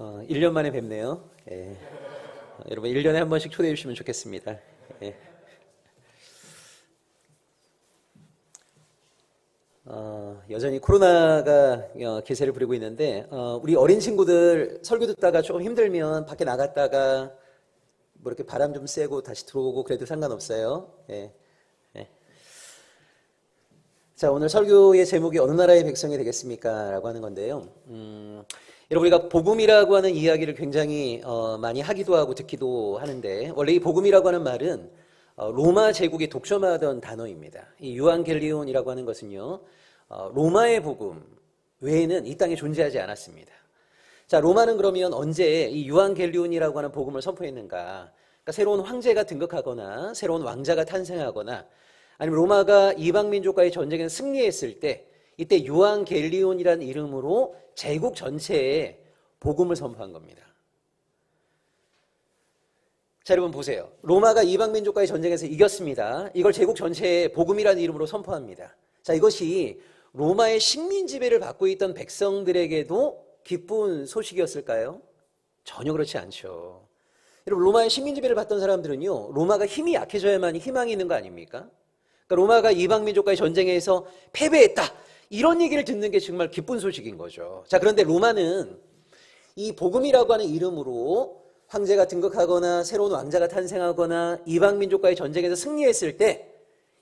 1년 만에 뵙네요. 예. 여러분 1년에 한 번씩 초대해 주시면 좋겠습니다. 예. 여전히 코로나가 기세를 부리고 있는데 우리 어린 친구들 설교 듣다가 조금 힘들면 밖에 나갔다가 뭐 이렇게 바람 좀 쐬고 다시 들어오고 그래도 상관없어요. 예. 예. 자, 오늘 설교의 제목이 어느 나라의 백성이 되겠습니까? 라고 하는 건데요. 여러분, 우리가 복음이라고 하는 이야기를 굉장히 많이 하기도 하고 듣기도 하는데, 원래 이 복음이라고 하는 말은 로마 제국이 독점하던 단어입니다. 이 유앙겔리온이라고 하는 것은요, 로마의 복음 외에는 이 땅에 존재하지 않았습니다. 자, 로마는 그러면 언제 이 유앙겔리온이라고 하는 복음을 선포했는가? 그러니까 새로운 황제가 등극하거나 새로운 왕자가 탄생하거나 아니면 로마가 이방 민족과의 전쟁에서 승리했을 때 이때 유앙겔리온이라는 이름으로 제국 전체에 복음을 선포한 겁니다. 자, 여러분 보세요. 로마가 이방 민족과의 전쟁에서 이겼습니다. 이걸 제국 전체에 복음이라는 이름으로 선포합니다. 자, 이것이 로마의 식민 지배를 받고 있던 백성들에게도 기쁜 소식이었을까요? 전혀 그렇지 않죠. 여러분, 로마의 식민 지배를 받던 사람들은요, 로마가 힘이 약해져야만 희망이 있는 거 아닙니까? 그러니까 로마가 이방 민족과의 전쟁에서 패배했다, 이런 얘기를 듣는 게 정말 기쁜 소식인 거죠. 자, 그런데 로마는 이 복음이라고 하는 이름으로 황제가 등극하거나 새로운 왕자가 탄생하거나 이방 민족과의 전쟁에서 승리했을 때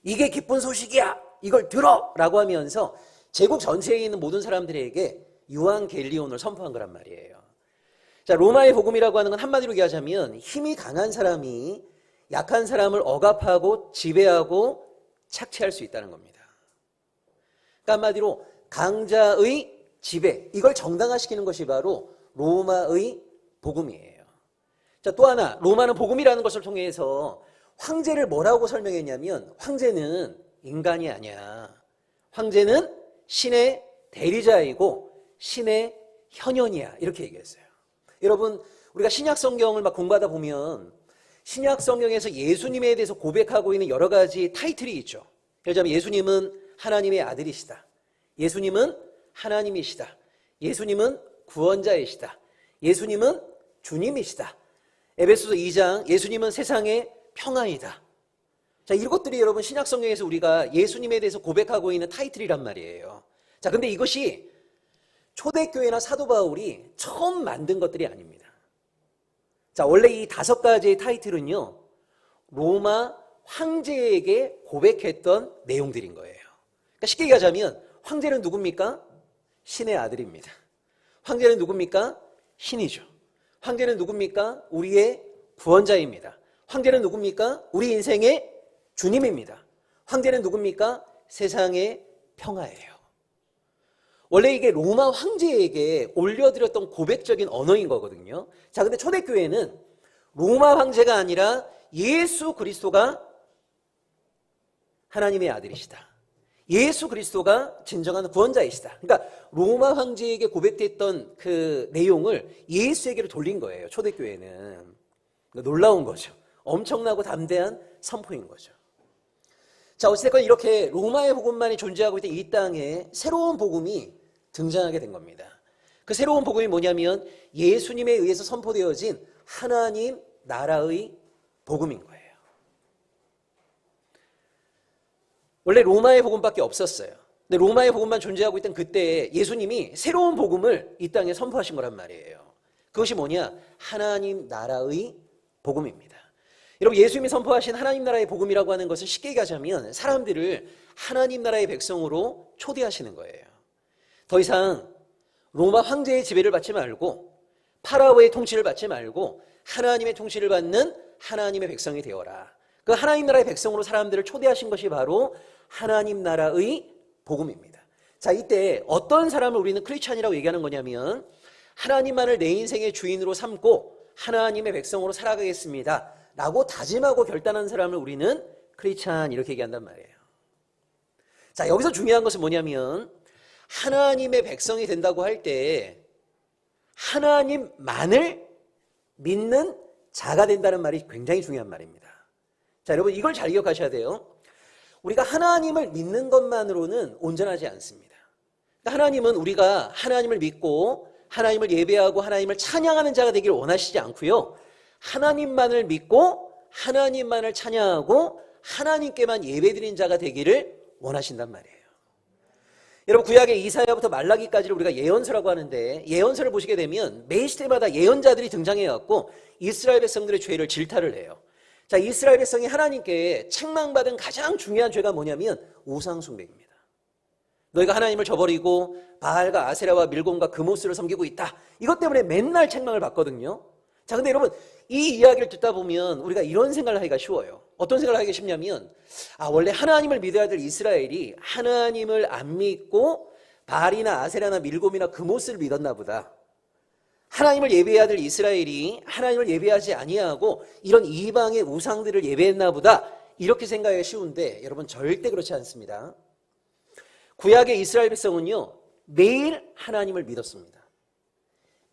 이게 기쁜 소식이야, 이걸 들어! 라고 하면서 제국 전체에 있는 모든 사람들에게 유앙겔리온을 선포한 거란 말이에요. 자, 로마의 복음이라고 하는 건 한마디로 얘기하자면 힘이 강한 사람이 약한 사람을 억압하고 지배하고 착취할 수 있다는 겁니다. 그러니까 한마디로 강자의 지배, 이걸 정당화시키는 것이 바로 로마의 복음이에요. 자, 또 하나, 로마는 복음이라는 것을 통해서 황제를 뭐라고 설명했냐면 황제는 인간이 아니야. 황제는 신의 대리자이고 신의 현현이야, 이렇게 얘기했어요. 여러분, 우리가 신약 성경을 막 공부하다 보면 신약 성경에서 예수님에 대해서 고백하고 있는 여러 가지 타이틀이 있죠. 예를 들자면 예수님은 하나님의 아들이시다. 예수님은 하나님이시다. 예수님은 구원자이시다. 예수님은 주님이시다. 에베소서 2장 예수님은 세상의 평화이다. 자, 이것들이 여러분 신약 성경에서 우리가 예수님에 대해서 고백하고 있는 타이틀이란 말이에요. 자, 근데 이것이 초대교회나 사도 바울이 처음 만든 것들이 아닙니다. 자, 원래 이 5가지의 타이틀은요, 로마 황제에게 고백했던 내용들인 거예요. 그러니까 쉽게 얘기하자면 황제는 누굽니까? 신의 아들입니다. 황제는 누굽니까? 신이죠. 황제는 누굽니까? 우리의 구원자입니다. 황제는 누굽니까? 우리 인생의 주님입니다. 황제는 누굽니까? 세상의 평화예요. 원래 이게 로마 황제에게 올려드렸던 고백적인 언어인 거거든요. 자, 근데 초대교회는 로마 황제가 아니라 예수 그리스도가 하나님의 아들이시다. 예수 그리스도가 진정한 구원자이시다. 그러니까 로마 황제에게 고백됐던 그 내용을 예수에게로 돌린 거예요. 초대교회는. 그러니까 놀라운 거죠. 엄청나고 담대한 선포인 거죠. 자, 어쨌든 이렇게 로마의 복음만이 존재하고 있던 이 땅에 새로운 복음이 등장하게 된 겁니다. 그 새로운 복음이 뭐냐면 예수님에 의해서 선포되어진 하나님 나라의 복음인 거예요. 원래 로마의 복음밖에 없었어요. 근데 로마의 복음만 존재하고 있던 그때 예수님이 새로운 복음을 이 땅에 선포하신 거란 말이에요. 그것이 뭐냐? 하나님 나라의 복음입니다. 여러분, 예수님이 선포하신 하나님 나라의 복음이라고 하는 것을 쉽게 얘기하자면 사람들을 하나님 나라의 백성으로 초대하시는 거예요. 더 이상 로마 황제의 지배를 받지 말고 파라오의 통치를 받지 말고 하나님의 통치를 받는 하나님의 백성이 되어라. 그 하나님 나라의 백성으로 사람들을 초대하신 것이 바로 하나님 나라의 복음입니다. 자, 이때 어떤 사람을 우리는 크리스찬이라고 얘기하는 거냐면 하나님만을 내 인생의 주인으로 삼고 하나님의 백성으로 살아가겠습니다 라고 다짐하고 결단한 사람을 우리는 크리스찬 이렇게 얘기한단 말이에요. 자, 여기서 중요한 것은 뭐냐면 하나님의 백성이 된다고 할 때 하나님만을 믿는 자가 된다는 말이 굉장히 중요한 말입니다. 자, 여러분 이걸 잘 기억하셔야 돼요. 우리가 하나님을 믿는 것만으로는 온전하지 않습니다. 그러니까 하나님은 우리가 하나님을 믿고 하나님을 예배하고 하나님을 찬양하는 자가 되기를 원하시지 않고요. 하나님만을 믿고 하나님만을 찬양하고 하나님께만 예배드리는 자가 되기를 원하신단 말이에요. 여러분, 구약의 이사야부터 말라기까지를 우리가 예언서라고 하는데, 예언서를 보시게 되면 매 시대마다 예언자들이 등장해갖고 이스라엘 백성들의 죄를 질타를 해요. 자, 이스라엘 백성이 하나님께 책망받은 가장 중요한 죄가 뭐냐면 우상숭배입니다. 너희가 하나님을 저버리고 바알과 아세라와 밀곰과 그모스를 섬기고 있다. 이것 때문에 맨날 책망을 받거든요. 자, 근데 여러분, 이 이야기를 듣다 보면 우리가 이런 생각을 하기가 쉬워요. 어떤 생각을 하기가 쉽냐면, 원래 하나님을 믿어야 될 이스라엘이 하나님을 안 믿고 바알이나 아세라나 밀곰이나 그모스를 믿었나 보다. 하나님을 예배해야 될 이스라엘이 하나님을 예배하지 아니하고 이런 이방의 우상들을 예배했나 보다. 이렇게 생각하기가 쉬운데 여러분, 절대 그렇지 않습니다. 구약의 이스라엘 백성은요, 매일 하나님을 믿었습니다.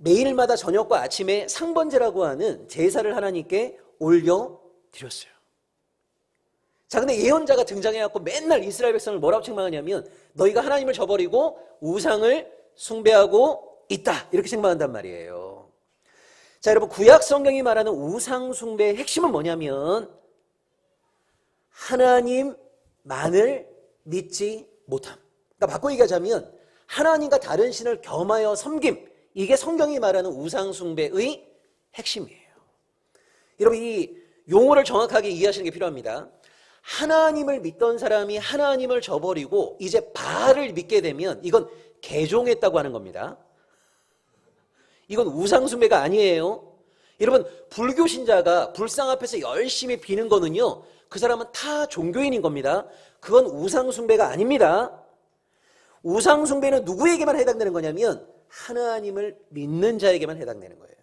매일마다 저녁과 아침에 상번제라고 하는 제사를 하나님께 올려드렸어요. 자, 근데 예언자가 등장해갖고 맨날 이스라엘 백성을 뭐라고 책망하냐면 너희가 하나님을 저버리고 우상을 숭배하고 있다, 이렇게 책망한단 말이에요. 자, 여러분, 구약 성경이 말하는 우상 숭배의 핵심은 뭐냐면 하나님만을 믿지 못함. 그러니까 바꿔 얘기하자면 하나님과 다른 신을 겸하여 섬김, 이게 성경이 말하는 우상 숭배의 핵심이에요. 여러분, 이 용어를 정확하게 이해하시는 게 필요합니다. 하나님을 믿던 사람이 하나님을 저버리고 이제 바알을 믿게 되면 이건 개종했다고 하는 겁니다. 이건 우상 숭배가 아니에요. 여러분, 불교 신자가 불상 앞에서 열심히 비는 거는요, 그 사람은 타 종교인인 겁니다. 그건 우상 숭배가 아닙니다. 우상 숭배는 누구에게만 해당되는 거냐면 하나님을 믿는 자에게만 해당되는 거예요.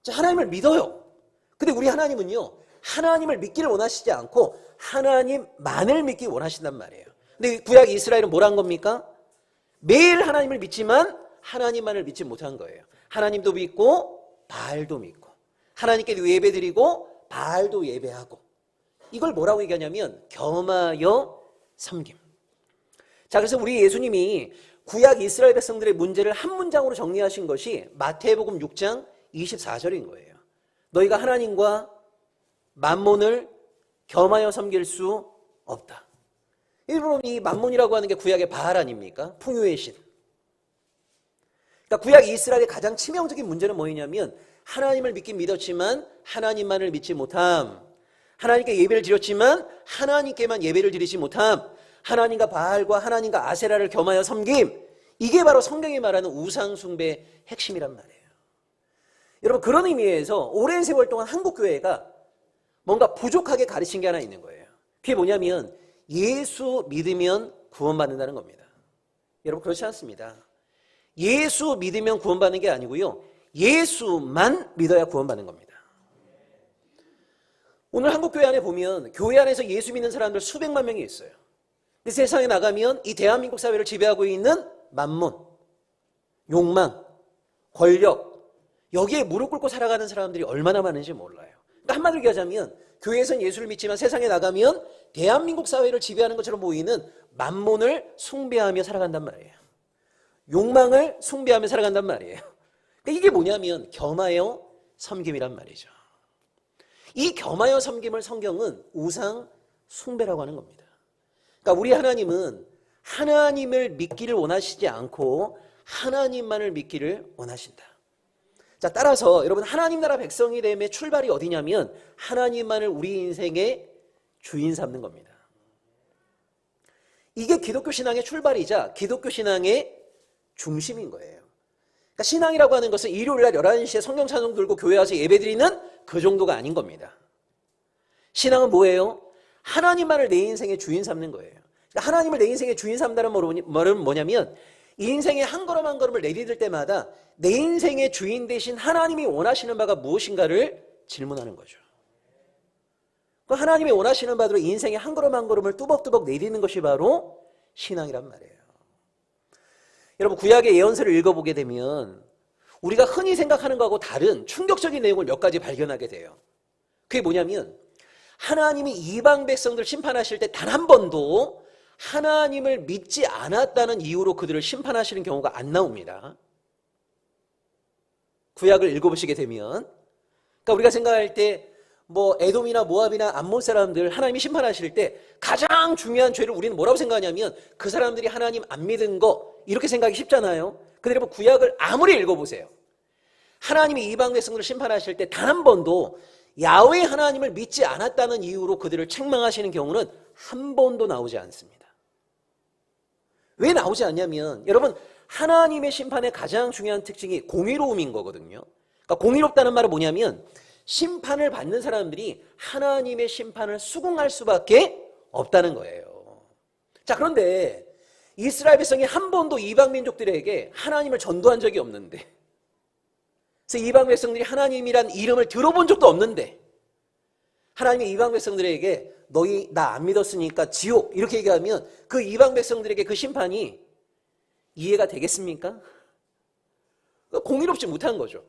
자, 하나님을 믿어요. 근데 우리 하나님은요, 하나님을 믿기를 원하시지 않고 하나님만을 믿기 원하신단 말이에요. 근데 구약 이스라엘은 뭐란 겁니까? 매일 하나님을 믿지만 하나님만을 믿지 못한 거예요. 하나님도 믿고 바알도 믿고 하나님께 예배드리고 바알도 예배하고, 이걸 뭐라고 얘기하냐면 겸하여 섬김. 자, 그래서 우리 예수님이 구약 이스라엘 백성들의 문제를 한 문장으로 정리하신 것이 마태복음 6장 24절인 거예요. 너희가 하나님과 만몬을 겸하여 섬길 수 없다. 여러분, 이 만몬이라고 하는 게 구약의 바알 아닙니까? 풍요의 신. 그러니까 구약 이스라엘의 가장 치명적인 문제는 뭐냐면 하나님을 믿긴 믿었지만 하나님만을 믿지 못함. 하나님께 예배를 드렸지만 하나님께만 예배를 드리지 못함. 하나님과 바알과 하나님과 아세라를 겸하여 섬김. 이게 바로 성경이 말하는 우상 숭배의 핵심이란 말이에요. 여러분, 그런 의미에서 오랜 세월 동안 한국 교회가 뭔가 부족하게 가르친 게 하나 있는 거예요. 그게 뭐냐면 예수 믿으면 구원받는다는 겁니다. 여러분, 그렇지 않습니다. 예수 믿으면 구원받는 게 아니고요, 예수만 믿어야 구원받는 겁니다. 오늘 한국 교회 안에 보면 교회 안에서 예수 믿는 사람들 수백만 명이 있어요. 근데 세상에 나가면 이 대한민국 사회를 지배하고 있는 만몬, 욕망, 권력, 여기에 무릎 꿇고 살아가는 사람들이 얼마나 많은지 몰라요. 그러니까 한마디로 얘기하자면 교회에서는 예수를 믿지만 세상에 나가면 대한민국 사회를 지배하는 것처럼 보이는 만몬을 숭배하며 살아간단 말이에요. 욕망을 숭배하며 살아간단 말이에요. 그러니까 이게 뭐냐면 겸하여 섬김이란 말이죠. 이 겸하여 섬김을 성경은 우상 숭배라고 하는 겁니다. 그러니까 우리 하나님은 하나님을 믿기를 원하시지 않고 하나님만을 믿기를 원하신다. 자, 따라서 여러분, 하나님 나라 백성이 됨의 출발이 어디냐면 하나님만을 우리 인생의 주인 삼는 겁니다. 이게 기독교 신앙의 출발이자 기독교 신앙의 중심인 거예요. 그러니까 신앙이라고 하는 것은 일요일 날 11시에 성경 찬송 들고 교회 와서 예배드리는 그 정도가 아닌 겁니다. 신앙은 뭐예요? 하나님만을 내 인생의 주인 삼는 거예요. 그러니까 하나님을 내 인생의 주인 삼다는 말은 뭐냐면 인생의 한 걸음 한 걸음을 내디딜 때마다 내 인생의 주인 대신 하나님이 원하시는 바가 무엇인가를 질문하는 거죠. 그 하나님이 원하시는 바대로 인생의 한 걸음 한 걸음을 뚜벅뚜벅 내디는 것이 바로 신앙이란 말이에요. 여러분, 구약의 예언서를 읽어보게 되면 우리가 흔히 생각하는 것하고 다른 충격적인 내용을 몇 가지 발견하게 돼요. 그게 뭐냐면 하나님이 이방 백성들 심판하실 때 단 한 번도 하나님을 믿지 않았다는 이유로 그들을 심판하시는 경우가 안 나옵니다. 구약을 읽어보시게 되면, 그러니까 우리가 생각할 때 뭐 에돔이나 모압이나 암몬 사람들 하나님이 심판하실 때 가장 중요한 죄를 우리는 뭐라고 생각하냐면 그 사람들이 하나님 안 믿은 거, 이렇게 생각하기 쉽잖아요. 근데 여러분 구약을 아무리 읽어보세요. 하나님이 이방 백성들을 심판하실 때 단 한 번도 야훼 하나님을 믿지 않았다는 이유로 그들을 책망하시는 경우는 한 번도 나오지 않습니다. 왜 나오지 않냐면 여러분, 하나님의 심판의 가장 중요한 특징이 공의로움인 거거든요. 그러니까 공의롭다는 말은 뭐냐면 심판을 받는 사람들이 하나님의 심판을 수긍할 수밖에 없다는 거예요. 자, 그런데 이스라엘 백성이 한 번도 이방 민족들에게 하나님을 전도한 적이 없는데, 그래서 이방 백성들이 하나님이란 이름을 들어본 적도 없는데 하나님이 이방 백성들에게 너희 나 안 믿었으니까 지옥 이렇게 얘기하면 그 이방 백성들에게 그 심판이 이해가 되겠습니까? 공의롭지 못한 거죠.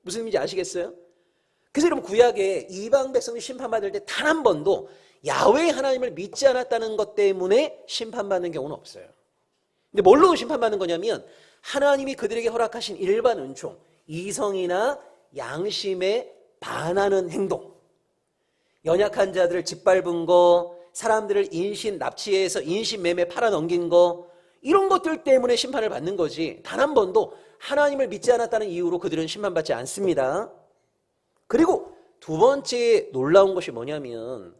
무슨 의미인지 아시겠어요? 그래서 여러분 구약에 이방 백성이 심판받을 때 단 한 번도 야훼 하나님을 믿지 않았다는 것 때문에 심판받는 경우는 없어요. 근데 뭘로 심판받는 거냐면 하나님이 그들에게 허락하신 일반 은총, 이성이나 양심에 반하는 행동, 연약한 자들을 짓밟은 거, 사람들을 인신 납치해서 인신매매 팔아넘긴 거, 이런 것들 때문에 심판을 받는 거지 단 한 번도 하나님을 믿지 않았다는 이유로 그들은 심판받지 않습니다. 그리고 두 번째 놀라운 것이 뭐냐면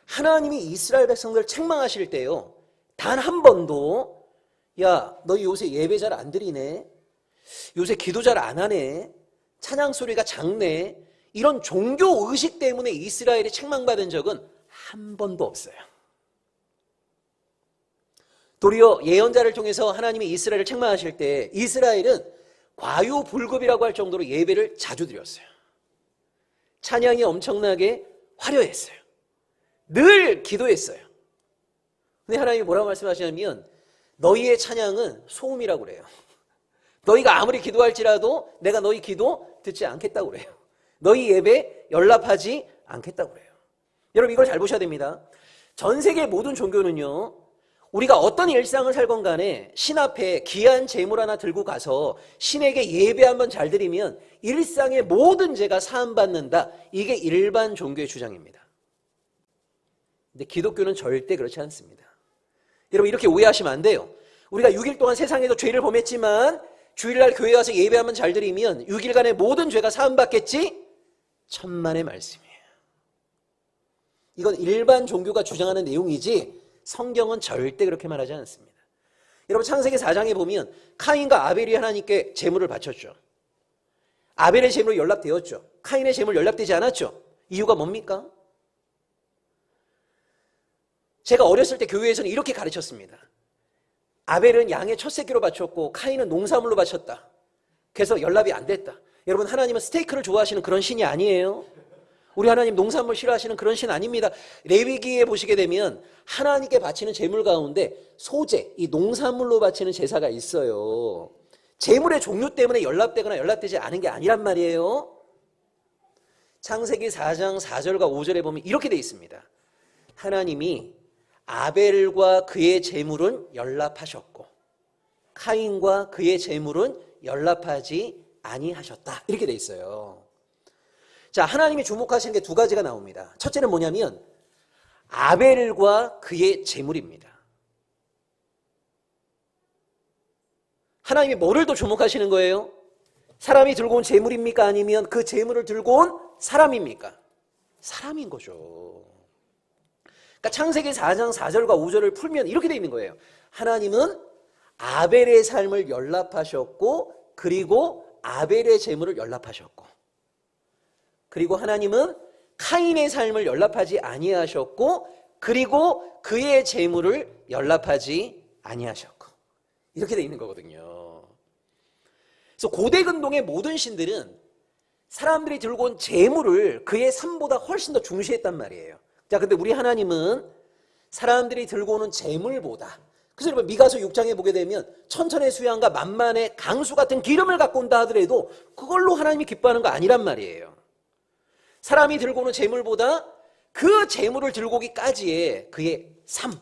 하나님이 이스라엘 백성들을 책망하실 때요, 단 한 번도 야 너희 요새 예배 잘 안 드리네, 요새 기도 잘 안 하네, 찬양 소리가 작네, 이런 종교 의식 때문에 이스라엘이 책망받은 적은 한 번도 없어요. 도리어 예언자를 통해서 하나님이 이스라엘을 책망하실 때 이스라엘은 과유불급이라고 할 정도로 예배를 자주 드렸어요. 찬양이 엄청나게 화려했어요. 늘 기도했어요. 근데 하나님이 뭐라고 말씀하시냐면 너희의 찬양은 소음이라고 그래요. 너희가 아무리 기도할지라도 내가 너희 기도 듣지 않겠다고 그래요. 너희 예배 연락하지 않겠다고 그래요. 여러분 이걸 잘 보셔야 됩니다. 전 세계 모든 종교는요, 우리가 어떤 일상을 살건 간에 신 앞에 귀한 재물 하나 들고 가서 신에게 예배 한번 잘 드리면 일상의 모든 죄가 사함받는다. 이게 일반 종교의 주장입니다. 근데 기독교는 절대 그렇지 않습니다. 여러분 이렇게 오해하시면 안 돼요. 우리가 6일 동안 세상에도 죄를 범했지만 주일날 교회 와서 예배 한번 잘 드리면 6일간의 모든 죄가 사함받겠지? 천만의 말씀이에요. 이건 일반 종교가 주장하는 내용이지 성경은 절대 그렇게 말하지 않습니다. 여러분 창세기 4장에 보면 카인과 아벨이 하나님께 제물을 바쳤죠. 아벨의 제물로 연락되었죠. 카인의 제물 연락되지 않았죠. 이유가 뭡니까? 제가 어렸을 때 교회에서는 이렇게 가르쳤습니다. 아벨은 양의 첫 새끼로 바쳤고 카인은 농사물로 바쳤다. 그래서 연락이 안 됐다. 여러분 하나님은 스테이크를 좋아하시는 그런 신이 아니에요. 우리 하나님 농산물 싫어하시는 그런 신 아닙니다. 레위기에 보시게 되면 하나님께 바치는 제물 가운데 소제, 이 농산물로 바치는 제사가 있어요. 제물의 종류 때문에 연락되거나 연락되지 않은 게 아니란 말이에요. 창세기 4장 4절과 5절에 보면 이렇게 돼 있습니다. 하나님이 아벨과 그의 제물은 연락하셨고 카인과 그의 제물은 연락하지 아니하셨다. 이렇게 돼 있어요. 자, 하나님이 주목하시는 게 두 가지가 나옵니다. 첫째는 뭐냐면 아벨과 그의 제물입니다. 하나님이 뭐를 더 주목하시는 거예요? 사람이 들고 온 제물입니까? 아니면 그 제물을 들고 온 사람입니까? 사람인 거죠. 그러니까 창세기 4장 4절과 5절을 풀면 이렇게 돼 있는 거예요. 하나님은 아벨의 삶을 연락하셨고 그리고 아벨의 제물을 연락하셨고 그리고 하나님은 카인의 삶을 연락하지 아니하셨고 그리고 그의 재물을 연락하지 아니하셨고 이렇게 돼 있는 거거든요. 그래서 고대 근동의 모든 신들은 사람들이 들고 온 재물을 그의 삶보다 훨씬 더 중시했단 말이에요. 자, 근데 우리 하나님은 사람들이 들고 오는 재물보다, 그래서 여러분 미가서 6장에 보게 되면 천천의 수양과 만만의 강수 같은 기름을 갖고 온다 하더라도 그걸로 하나님이 기뻐하는 거 아니란 말이에요. 사람이 들고 오는 재물보다 그 재물을 들고 오기까지의 그의 삶,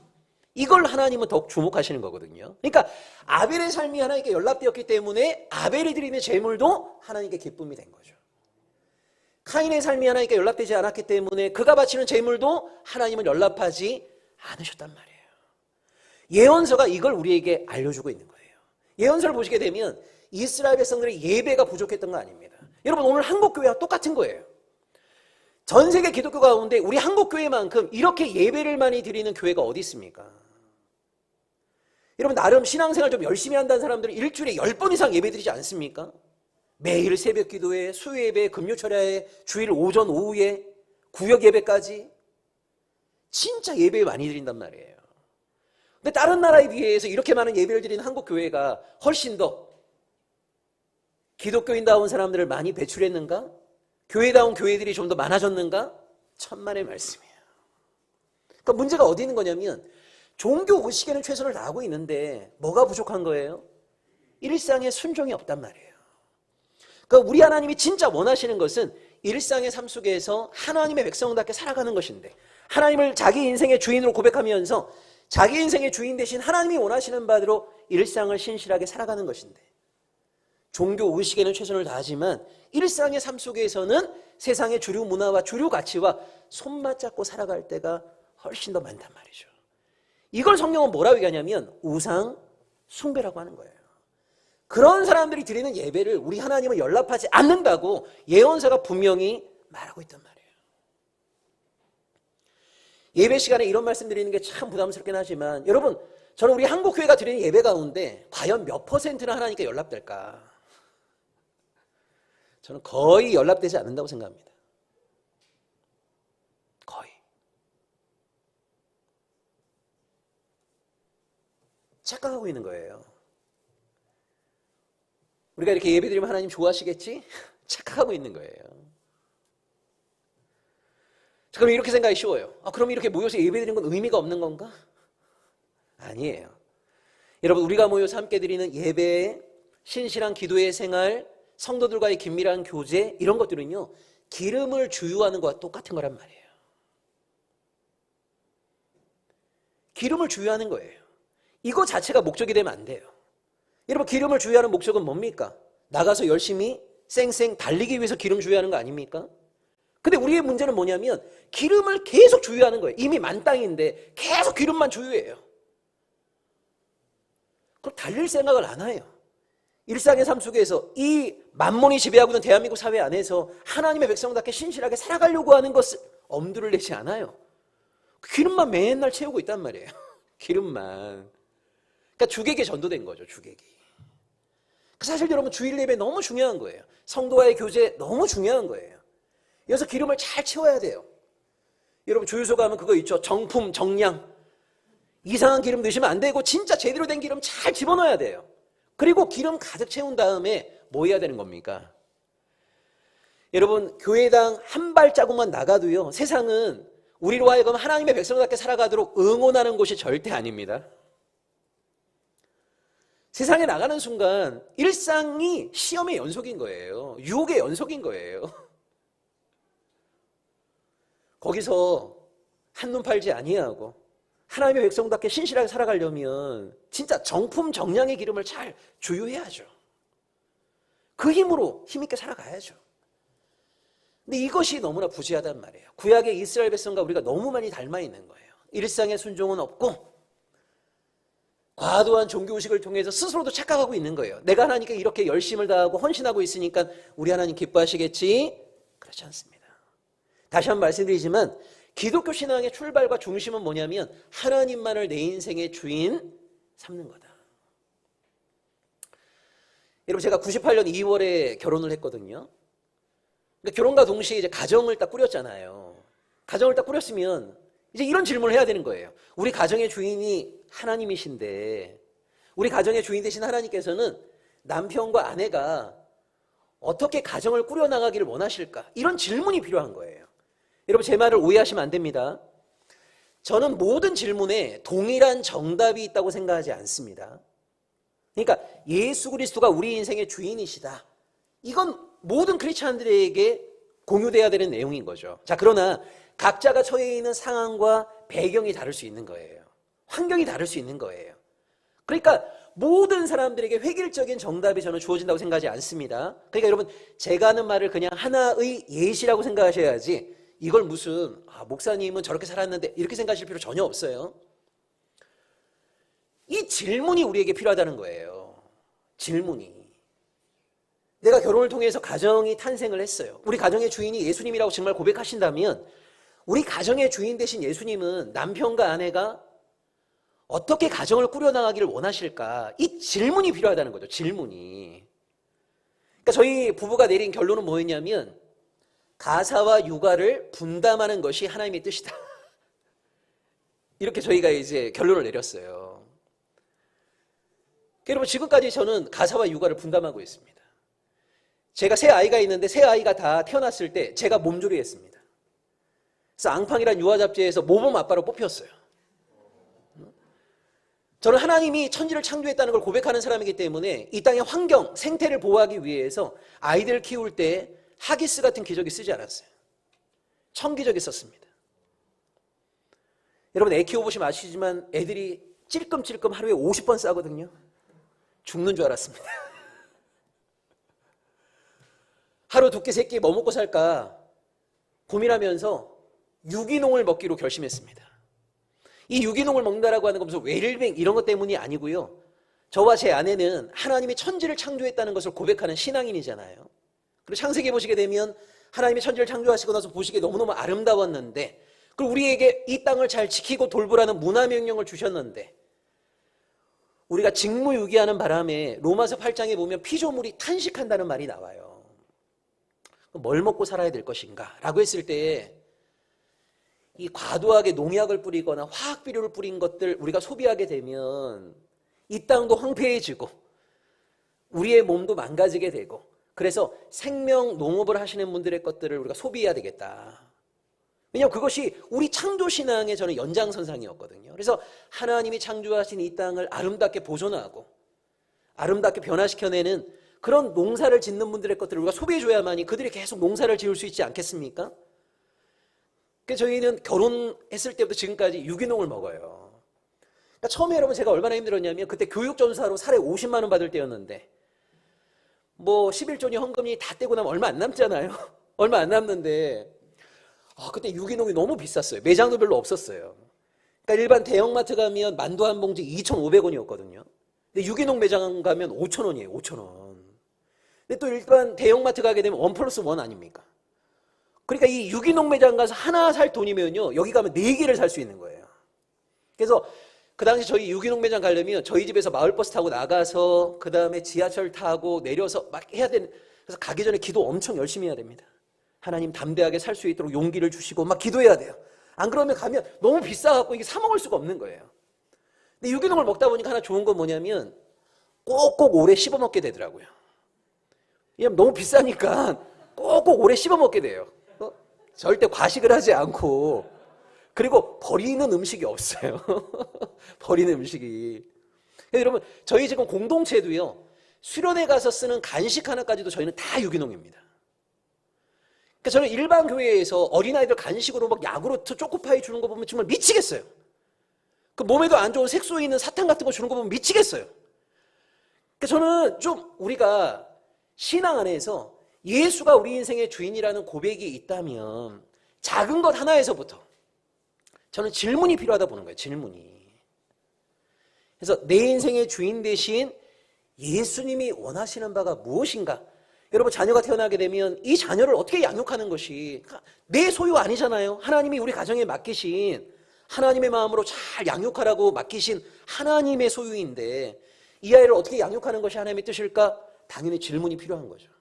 이걸 하나님은 더욱 주목하시는 거거든요. 그러니까 아벨의 삶이 하나님께 연락되었기 때문에 아벨이 드리는 제물도 하나님께 기쁨이 된 거죠. 카인의 삶이 하나님께 연락되지 않았기 때문에 그가 바치는 제물도 하나님은 연락하지 않으셨단 말이에요. 예언서가 이걸 우리에게 알려주고 있는 거예요. 예언서를 보시게 되면 이스라엘 백성들의 예배가 부족했던 거 아닙니다. 여러분, 오늘 한국교회와 똑같은 거예요. 전 세계 기독교 가운데 우리 한국교회만큼 이렇게 예배를 많이 드리는 교회가 어디 있습니까? 여러분, 나름 신앙생활 좀 열심히 한다는 사람들은 일주일에 10번 이상 예배 드리지 않습니까? 매일 새벽 기도회, 수요예배, 금요철야회, 주일 오전 오후에 구역 예배까지 진짜 예배 많이 드린단 말이에요. 근데 다른 나라에 비해서 이렇게 많은 예배를 드리는 한국 교회가 훨씬 더 기독교인다운 사람들을 많이 배출했는가? 교회다운 교회들이 좀 더 많아졌는가? 천만의 말씀이에요. 그러니까 문제가 어디 있는 거냐면 종교 의식에는 최선을 다하고 있는데 뭐가 부족한 거예요? 일상의 순종이 없단 말이에요. 그러니까 우리 하나님이 진짜 원하시는 것은 일상의 삶 속에서 하나님의 백성답게 살아가는 것인데, 하나님을 자기 인생의 주인으로 고백하면서 자기 인생의 주인 대신 하나님이 원하시는 바대로 일상을 신실하게 살아가는 것인데, 종교 의식에는 최선을 다하지만 일상의 삶 속에서는 세상의 주류 문화와 주류 가치와 손맞잡고 살아갈 때가 훨씬 더 많단 말이죠. 이걸 성경은 뭐라고 얘기하냐면 우상 숭배라고 하는 거예요. 그런 사람들이 드리는 예배를 우리 하나님은 연락하지 않는다고 예언서가 분명히 말하고 있단 말이에요. 예배 시간에 이런 말씀 드리는 게 참 부담스럽긴 하지만, 여러분, 저는 우리 한국교회가 드리는 예배 가운데 과연 몇 %나 하나님께 연락될까? 저는 거의 연락되지 않는다고 생각합니다. 거의. 착각하고 있는 거예요. 우리가 이렇게 예배드리면 하나님 좋아하시겠지? 착각하고 있는 거예요. 자, 그럼 이렇게 생각이 쉬워요. 그럼 이렇게 모여서 예배드리는 건 의미가 없는 건가? 아니에요. 여러분, 우리가 모여서 함께 드리는 예배, 신실한 기도의 생활, 성도들과의 긴밀한 교제, 이런 것들은요, 기름을 주유하는 것과 똑같은 거란 말이에요. 기름을 주유하는 거예요. 이거 자체가 목적이 되면 안 돼요. 여러분, 기름을 주유하는 목적은 뭡니까? 나가서 열심히 쌩쌩 달리기 위해서 기름 주유하는 거 아닙니까? 근데 우리의 문제는 뭐냐면 기름을 계속 주유하는 거예요. 이미 만땅인데 계속 기름만 주유해요. 그럼 달릴 생각을 안 해요. 일상의 삶 속에서 이 만몬이 지배하고 있는 대한민국 사회 안에서 하나님의 백성답게 신실하게 살아가려고 하는 것을 엄두를 내지 않아요. 기름만 맨날 채우고 있단 말이에요. 기름만. 그러니까 주객에 전도된 거죠. 주객이. 사실 여러분, 주일 예배 너무 중요한 거예요. 성도와의 교제 너무 중요한 거예요. 여기서 기름을 잘 채워야 돼요. 여러분, 주유소 가면 그거 있죠. 정품, 정량. 이상한 기름 넣으시면 안 되고 진짜 제대로 된 기름 잘 집어넣어야 돼요. 그리고 기름 가득 채운 다음에 뭐 해야 되는 겁니까? 여러분, 교회당 한 발자국만 나가도요, 세상은 우리로 하여금 하나님의 백성답게 살아가도록 응원하는 곳이 절대 아닙니다. 세상에 나가는 순간 일상이 시험의 연속인 거예요. 유혹의 연속인 거예요. 거기서 한눈 팔지 아니하고 하나님의 백성답게 신실하게 살아가려면 진짜 정품 정량의 기름을 잘 주유해야죠. 그 힘으로 힘있게 살아가야죠. 근데 이것이 너무나 부재하단 말이에요. 구약의 이스라엘 백성과 우리가 너무 많이 닮아 있는 거예요. 일상의 순종은 없고 과도한 종교의식을 통해서 스스로도 착각하고 있는 거예요. 내가 하나님께 이렇게 열심을 다하고 헌신하고 있으니까 우리 하나님 기뻐하시겠지? 그렇지 않습니다. 다시 한번 말씀드리지만 기독교 신앙의 출발과 중심은 뭐냐면 하나님만을 내 인생의 주인 삼는 거다. 여러분, 제가 98년 2월에 결혼을 했거든요. 그러니까 결혼과 동시에 이제 가정을 딱 꾸렸잖아요. 가정을 딱 꾸렸으면 이제 이런 질문을 해야 되는 거예요. 우리 가정의 주인이 하나님이신데 우리 가정의 주인 되신 하나님께서는 남편과 아내가 어떻게 가정을 꾸려나가기를 원하실까? 이런 질문이 필요한 거예요. 여러분, 제 말을 오해하시면 안 됩니다. 저는 모든 질문에 동일한 정답이 있다고 생각하지 않습니다. 그러니까 예수 그리스도가 우리 인생의 주인이시다. 이건 모든 크리스찬들에게 공유돼야 되는 내용인 거죠. 자, 그러나 각자가 처해 있는 상황과 배경이 다를 수 있는 거예요. 환경이 다를 수 있는 거예요. 그러니까 모든 사람들에게 획일적인 정답이 저는 주어진다고 생각하지 않습니다. 그러니까 여러분, 제가 하는 말을 그냥 하나의 예시라고 생각하셔야지 이걸 무슨 목사님은 저렇게 살았는데 이렇게 생각하실 필요 전혀 없어요. 이 질문이 우리에게 필요하다는 거예요. 질문이. 내가 결혼을 통해서 가정이 탄생을 했어요. 우리 가정의 주인이 예수님이라고 정말 고백하신다면 우리 가정의 주인 되신 예수님은 남편과 아내가 어떻게 가정을 꾸려나가기를 원하실까? 이 질문이 필요하다는 거죠. 질문이. 그러니까 저희 부부가 내린 결론은 뭐였냐면 가사와 육아를 분담하는 것이 하나님의 뜻이다. 이렇게 저희가 이제 결론을 내렸어요. 여러분, 지금까지 저는 가사와 육아를 분담하고 있습니다. 제가 새 아이가 있는데 새 아이가 다 태어났을 때 제가 몸조리했습니다. 그래서 앙팡이란 유아 잡지에서 모범 아빠로 뽑혔어요. 저는 하나님이 천지를 창조했다는 걸 고백하는 사람이기 때문에 이 땅의 환경, 생태를 보호하기 위해서 아이들을 키울 때 하기스 같은 기저귀 쓰지 않았어요. 청기저귀 썼습니다. 여러분, 애 키워보시면 아시지만 애들이 찔끔찔끔 하루에 50번 싸거든요. 죽는 줄 알았습니다. 하루 두 끼, 세 끼 뭐 먹고 살까 고민하면서 유기농을 먹기로 결심했습니다. 이 유기농을 먹는다라고 하는 건 무슨 웰빙 이런 것 때문이 아니고요. 저와 제 아내는 하나님이 천지를 창조했다는 것을 고백하는 신앙인이잖아요. 그리고 창세기 보시게 되면 하나님이 천지를 창조하시고 나서 보시기에 너무너무 아름다웠는데, 그리고 우리에게 이 땅을 잘 지키고 돌보라는 문화 명령을 주셨는데, 우리가 직무유기하는 바람에 로마서 8장에 보면 피조물이 탄식한다는 말이 나와요. 뭘 먹고 살아야 될 것인가? 라고 했을 때 이 과도하게 농약을 뿌리거나 화학비료를 뿌린 것들 우리가 소비하게 되면 이 땅도 황폐해지고 우리의 몸도 망가지게 되고, 그래서 생명 농업을 하시는 분들의 것들을 우리가 소비해야 되겠다. 왜냐하면 그것이 우리 창조신앙의 저는 연장선상이었거든요. 그래서 하나님이 창조하신 이 땅을 아름답게 보존하고 아름답게 변화시켜내는 그런 농사를 짓는 분들의 것들을 우리가 소비해줘야만이 그들이 계속 농사를 지을 수 있지 않겠습니까? 그래서 저희는 결혼했을 때부터 지금까지 유기농을 먹어요. 그러니까 처음에 여러분 제가 얼마나 힘들었냐면 그때 교육전사로 살에 50만 원 받을 때였는데 뭐 11조니 헌금이 다 떼고 나면 얼마 안 남잖아요. 얼마 안 남는데 그때 유기농이 너무 비쌌어요. 매장도 별로 없었어요. 그러니까 일반 대형마트 가면 만두 한 봉지 2,500원이었거든요. 근데 유기농 매장 가면 5,000원이에요. 5,000원. 근데 또 일반 대형마트 가게 되면 1+1 아닙니까? 그러니까 이 유기농 매장 가서 하나 살 돈이면요, 여기 가면 4개를 살 수 있는 거예요. 그래서 그 당시 저희 유기농 매장 가려면 저희 집에서 마을버스 타고 나가서 그 다음에 지하철 타고 내려서 막 해야 되는, 그래서 가기 전에 기도 엄청 열심히 해야 됩니다. 하나님 담대하게 살 수 있도록 용기를 주시고 막 기도해야 돼요. 안 그러면 가면 너무 비싸갖고 이게 사 먹을 수가 없는 거예요. 근데 유기농을 먹다 보니까 하나 좋은 건 뭐냐면 꼭꼭 오래 씹어 먹게 되더라고요. 왜냐면 너무 비싸니까 꼭꼭 오래 씹어 먹게 돼요. 절대 과식을 하지 않고, 그리고 버리는 음식이 없어요. 버리는 음식이. 여러분, 저희 지금 공동체도요, 수련회 가서 쓰는 간식 하나까지도 저희는 다 유기농입니다. 그러니까 저는 일반 교회에서 어린아이들 간식으로 막 야구르트, 초코파이 주는 거 보면 정말 미치겠어요. 그 몸에도 안 좋은 색소 있는 사탕 같은 거 주는 거 보면 미치겠어요. 그러니까 저는 좀 우리가 신앙 안에서 예수가 우리 인생의 주인이라는 고백이 있다면 작은 것 하나에서부터 저는 질문이 필요하다 보는 거예요. 질문이. 그래서 내 인생의 주인 대신 예수님이 원하시는 바가 무엇인가? 여러분, 자녀가 태어나게 되면 이 자녀를 어떻게 양육하는 것이 내 소유 아니잖아요. 하나님이 우리 가정에 맡기신, 하나님의 마음으로 잘 양육하라고 맡기신 하나님의 소유인데 이 아이를 어떻게 양육하는 것이 하나님의 뜻일까? 당연히 질문이 필요한 거죠.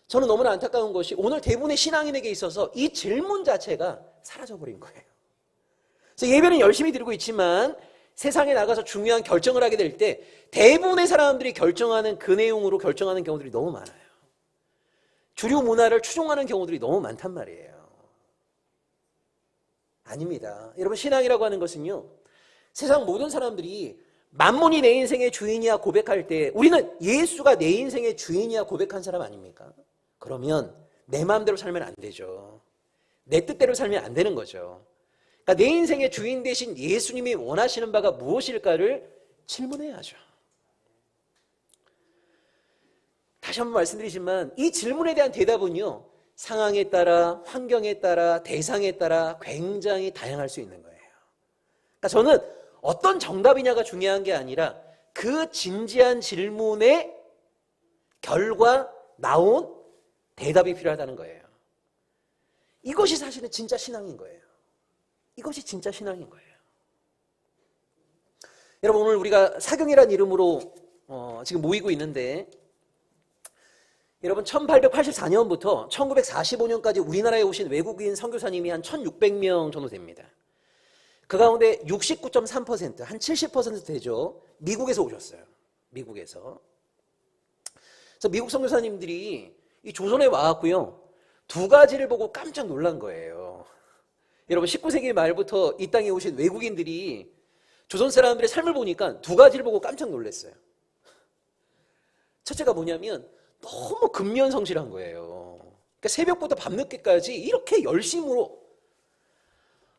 저는 너무나 안타까운 것이 오늘 대부분의 신앙인에게 있어서 이 질문 자체가 사라져버린 거예요. 그래서 예배는 열심히 드리고 있지만 세상에 나가서 중요한 결정을 하게 될 때 대부분의 사람들이 결정하는 그 내용으로 결정하는 경우들이 너무 많아요. 주류 문화를 추종하는 경우들이 너무 많단 말이에요. 아닙니다. 여러분, 신앙이라고 하는 것은요, 세상 모든 사람들이 만몬이 내 인생의 주인이야 고백할 때 우리는 예수가 내 인생의 주인이야 고백한 사람 아닙니까? 그러면 내 마음대로 살면 안 되죠. 내 뜻대로 살면 안 되는 거죠. 그러니까 내 인생의 주인 대신 예수님이 원하시는 바가 무엇일까를 질문해야죠. 다시 한번 말씀드리지만 이 질문에 대한 대답은요, 상황에 따라, 환경에 따라, 대상에 따라 굉장히 다양할 수 있는 거예요. 그러니까 저는 어떤 정답이냐가 중요한 게 아니라 그 진지한 질문의 결과 나온 대답이 필요하다는 거예요. 이것이 사실은 진짜 신앙인 거예요. 이것이 진짜 신앙인 거예요. 여러분, 오늘 우리가 사경이라는 이름으로 지금 모이고 있는데, 여러분 1884년부터 1945년까지 우리나라에 오신 외국인 선교사님이 한 1600명 정도 됩니다. 그 가운데 69.3%, 한 70% 되죠. 미국에서 오셨어요. 미국에서. 그래서 미국 선교사님들이 이 조선에 와갖고요, 두 가지를 보고 깜짝 놀란 거예요. 여러분 19세기 말부터 이 땅에 오신 외국인들이 조선 사람들의 삶을 보니까 두 가지를 보고 깜짝 놀랐어요. 첫째가 뭐냐면 너무 근면성실한 거예요. 그러니까 새벽부터 밤늦게까지 이렇게 열심으로.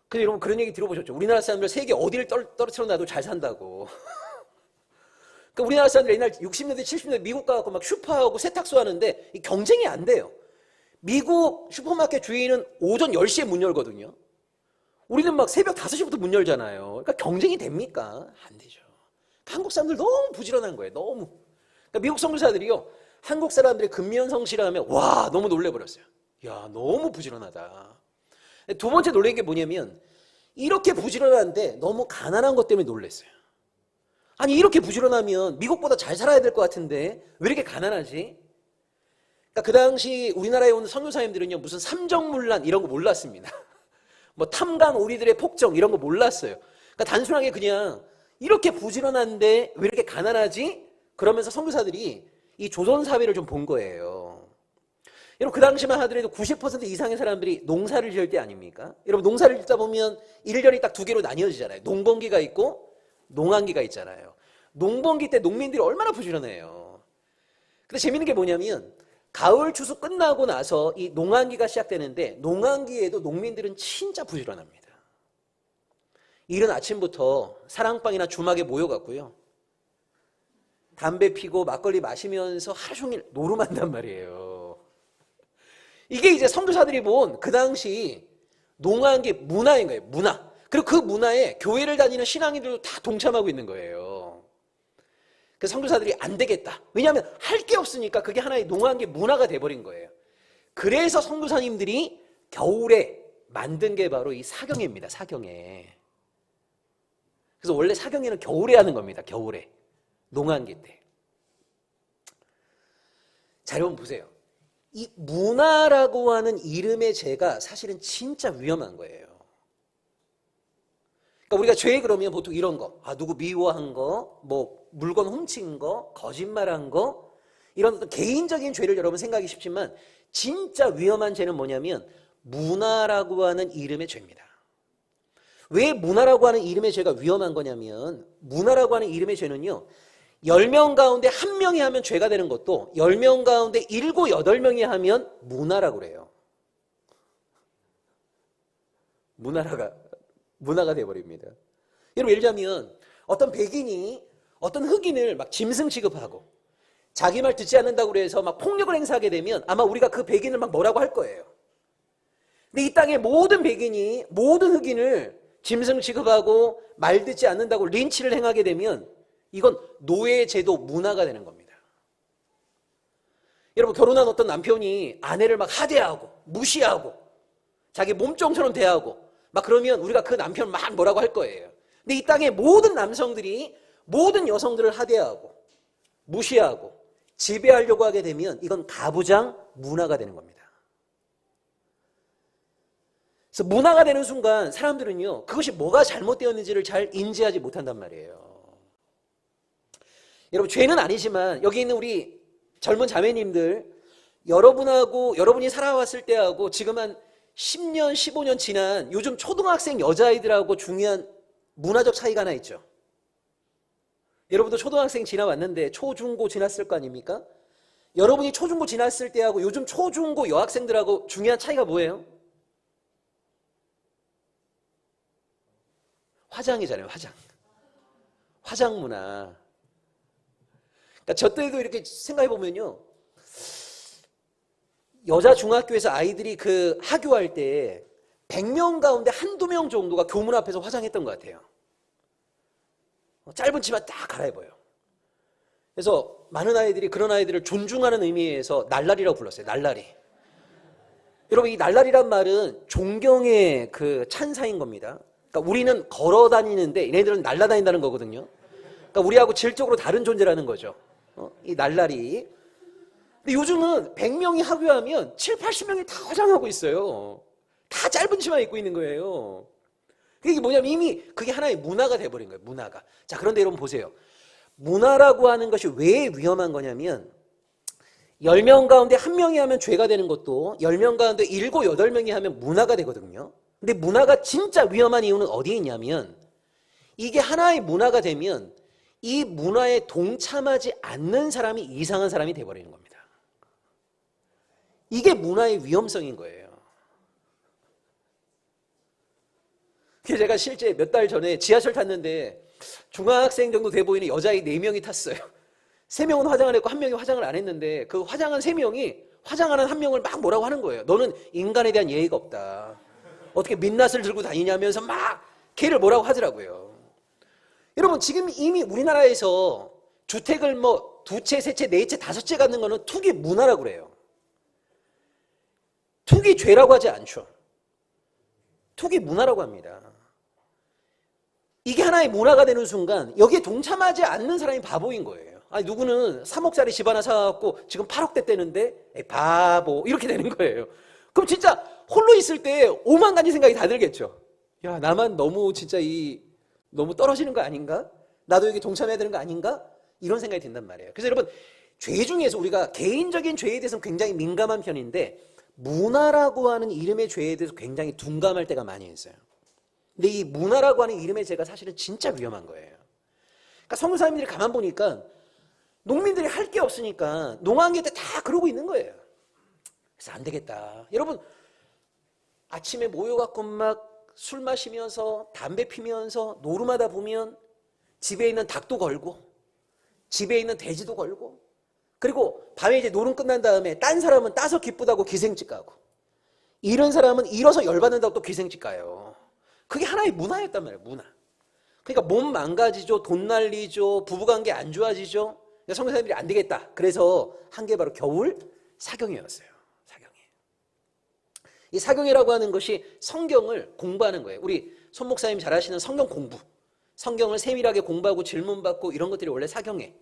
근데 여러분 그런 얘기 들어보셨죠? 우리나라 사람들 세계 어디를 떨어뜨려 놔도 잘 산다고. 그러니까 우리나라 사람들 옛날 60년대 70년대 미국 가고 막 슈퍼하고 세탁소 하는데 이 경쟁이 안 돼요. 미국 슈퍼마켓 주인은 오전 10시에 문 열거든요. 우리는 막 새벽 5시부터 문 열잖아요. 그러니까 경쟁이 됩니까? 안 되죠. 한국 사람들 너무 부지런한 거예요. 너무. 그러니까 미국 선교사들이요, 한국 사람들의 근면성실하면 와 너무 놀래버렸어요. 야 너무 부지런하다. 두 번째 놀란 게 뭐냐면 이렇게 부지런한데 너무 가난한 것 때문에 놀랐어요. 아니 이렇게 부지런하면 미국보다 잘 살아야 될 것 같은데 왜 이렇게 가난하지? 그러니까 그 당시 우리나라에 온 선교사님들은요 무슨 삼정문란 이런 거 몰랐습니다. 뭐 탐관 오리들의 폭정 이런 거 몰랐어요. 그러니까 단순하게 그냥 이렇게 부지런한데 왜 이렇게 가난하지? 그러면서 선교사들이 이 조선 사회를 좀 본 거예요. 여러분 그 당시만 하더라도 90% 이상의 사람들이 농사를 지을 때 아닙니까? 여러분 농사를 짓다 보면 일년이 딱 두 개로 나뉘어지잖아요. 농번기가 있고 농한기가 있잖아요. 농번기 때 농민들이 얼마나 부지런해요. 근데 재밌는 게 뭐냐면 가을 추수 끝나고 나서 이 농한기가 시작되는데 농한기에도 농민들은 진짜 부지런합니다. 이른 아침부터 사랑방이나 주막에 모여갖고요, 담배 피고 막걸리 마시면서 하루 종일 노름한단 말이에요. 이게 이제 선교사들이 본 그 당시 농한기 문화인 거예요. 문화. 그리고 그 문화에 교회를 다니는 신앙인들도 다 동참하고 있는 거예요. 그래서 선교사들이 안 되겠다. 왜냐하면 할 게 없으니까 그게 하나의 농한기 문화가 돼버린 거예요. 그래서 선교사님들이 겨울에 만든 게 바로 이 사경회입니다. 사경회. 그래서 원래 사경회는 겨울에 하는 겁니다. 겨울에. 농한기 때. 자, 여러분 보세요. 이 문화라고 하는 이름의 죄가 사실은 진짜 위험한 거예요. 그러니까 우리가 죄 그러면 보통 이런 거, 누구 미워한 거, 뭐 물건 훔친 거, 거짓말한 거, 이런 어떤 개인적인 죄를 여러분 생각하기 쉽지만 진짜 위험한 죄는 뭐냐면 문화라고 하는 이름의 죄입니다. 왜 문화라고 하는 이름의 죄가 위험한 거냐면 문화라고 하는 이름의 죄는요, 10명 가운데 1명이 하면 죄가 되는 것도 10명 가운데 7, 8명이 하면 문화라고 그래요. 문화가 돼버립니다. 여러분 예를 들자면 어떤 백인이 어떤 흑인을 막 짐승 취급하고 자기 말 듣지 않는다고 그래서 막 폭력을 행사하게 되면 아마 우리가 그 백인을 막 뭐라고 할 거예요. 근데 이 땅의 모든 백인이 모든 흑인을 짐승 취급하고 말 듣지 않는다고 린치를 행하게 되면 이건 노예제도 문화가 되는 겁니다. 여러분 결혼한 어떤 남편이 아내를 막 하대하고 무시하고 자기 몸종처럼 대하고 막 그러면 우리가 그 남편 막 뭐라고 할 거예요. 근데 이 땅의 모든 남성들이 모든 여성들을 하대하고 무시하고 지배하려고 하게 되면 이건 가부장 문화가 되는 겁니다. 그래서 문화가 되는 순간 사람들은요 그것이 뭐가 잘못되었는지를 잘 인지하지 못한단 말이에요. 여러분 죄는 아니지만 여기 있는 우리 젊은 자매님들, 여러분이 살아왔을 때하고 지금 한 10년, 15년 지난 요즘 초등학생 여자아이들하고 중요한 문화적 차이가 하나 있죠. 여러분도 초등학생 지나왔는데 초중고 지났을 거 아닙니까? 여러분이 초중고 지났을 때하고 요즘 초중고 여학생들하고 중요한 차이가 뭐예요? 화장이잖아요. 화장 문화. 그러니까 저 때도 이렇게 생각해 보면요, 여자 중학교에서 아이들이 그 하교할 때 100명 가운데 한두 명 정도가 교문 앞에서 화장했던 것 같아요. 짧은 치마 딱 갈아입어요. 그래서 많은 아이들이 그런 아이들을 존중하는 의미에서 날라리라고 불렀어요. 날라리. 여러분, 이 날라리란 말은 존경의 그 찬사인 겁니다. 그러니까 우리는 걸어 다니는데 얘네들은 날아다닌다는 거거든요. 그러니까 우리하고 질적으로 다른 존재라는 거죠. 이 날라리. 근데 요즘은 100명이 하교하면 7, 80명이 다 화장하고 있어요. 다 짧은 치마 입고 있는 거예요. 그게 뭐냐면 이미 그게 하나의 문화가 돼버린 거예요. 문화가. 자, 그런데 여러분 보세요. 문화라고 하는 것이 왜 위험한 거냐면 10명 가운데 1명이 하면 죄가 되는 것도 10명 가운데 7, 8명이 하면 문화가 되거든요. 근데 문화가 진짜 위험한 이유는 어디에 있냐면 이게 하나의 문화가 되면 이 문화에 동참하지 않는 사람이 이상한 사람이 돼버리는 겁니다. 이게 문화의 위험성인 거예요. 그래서 제가 실제 몇 달 전에 지하철 탔는데 중학생 정도 돼 보이는 여자아이 4명이 탔어요. 3명은 화장을 했고 1명이 화장을 안 했는데 그 화장한 3명이 화장하는 1명을 막 뭐라고 하는 거예요. 너는 인간에 대한 예의가 없다. 어떻게 민낯을 들고 다니냐면서 막 걔를 뭐라고 하더라고요. 여러분, 지금 이미 우리나라에서 주택을 뭐 2채, 3채, 4채, 5채 갖는 거는 투기 문화라고 그래요. 투기 죄라고 하지 않죠. 투기 문화라고 합니다. 이게 하나의 문화가 되는 순간 여기에 동참하지 않는 사람이 바보인 거예요. 아니, 누구는 3억짜리 집 하나 사갖고 지금 8억대 떼는데 에이, 바보 이렇게 되는 거예요. 그럼 진짜 홀로 있을 때 오만 가지 생각이 다 들겠죠. 야, 나만 너무 진짜 너무 떨어지는 거 아닌가? 나도 여기 동참해야 되는 거 아닌가? 이런 생각이 든단 말이에요. 그래서 여러분, 죄 중에서 우리가 개인적인 죄에 대해서는 굉장히 민감한 편인데 문화라고 하는 이름의 죄에 대해서 굉장히 둔감할 때가 많이 있어요. 근데 이 문화라고 하는 이름의 죄가 사실은 진짜 위험한 거예요. 그러니까 선교사님들이 가만 보니까 농민들이 할 게 없으니까 농한계 때 다 그러고 있는 거예요. 그래서 안 되겠다. 여러분, 아침에 모여갖고 막 술 마시면서 담배 피면서 노름하다 보면 집에 있는 닭도 걸고 집에 있는 돼지도 걸고 그리고 밤에 이제 노름 끝난 다음에 딴 사람은 따서 기쁘다고 기생집 가고 이런 사람은 일어서 열받는다고 또 기생집 가요. 그게 하나의 문화였단 말이에요. 문화. 그러니까 몸 망가지죠. 돈 날리죠. 부부관계 안 좋아지죠. 그러니까 선교사님들이 안 되겠다. 그래서 한 게 바로 겨울 사경이었어요. 사경이. 이 사경이라고 하는 것이 성경을 공부하는 거예요. 우리 손 목사님 잘 아시는 성경 공부. 성경을 세밀하게 공부하고 질문받고 이런 것들이 원래 사경인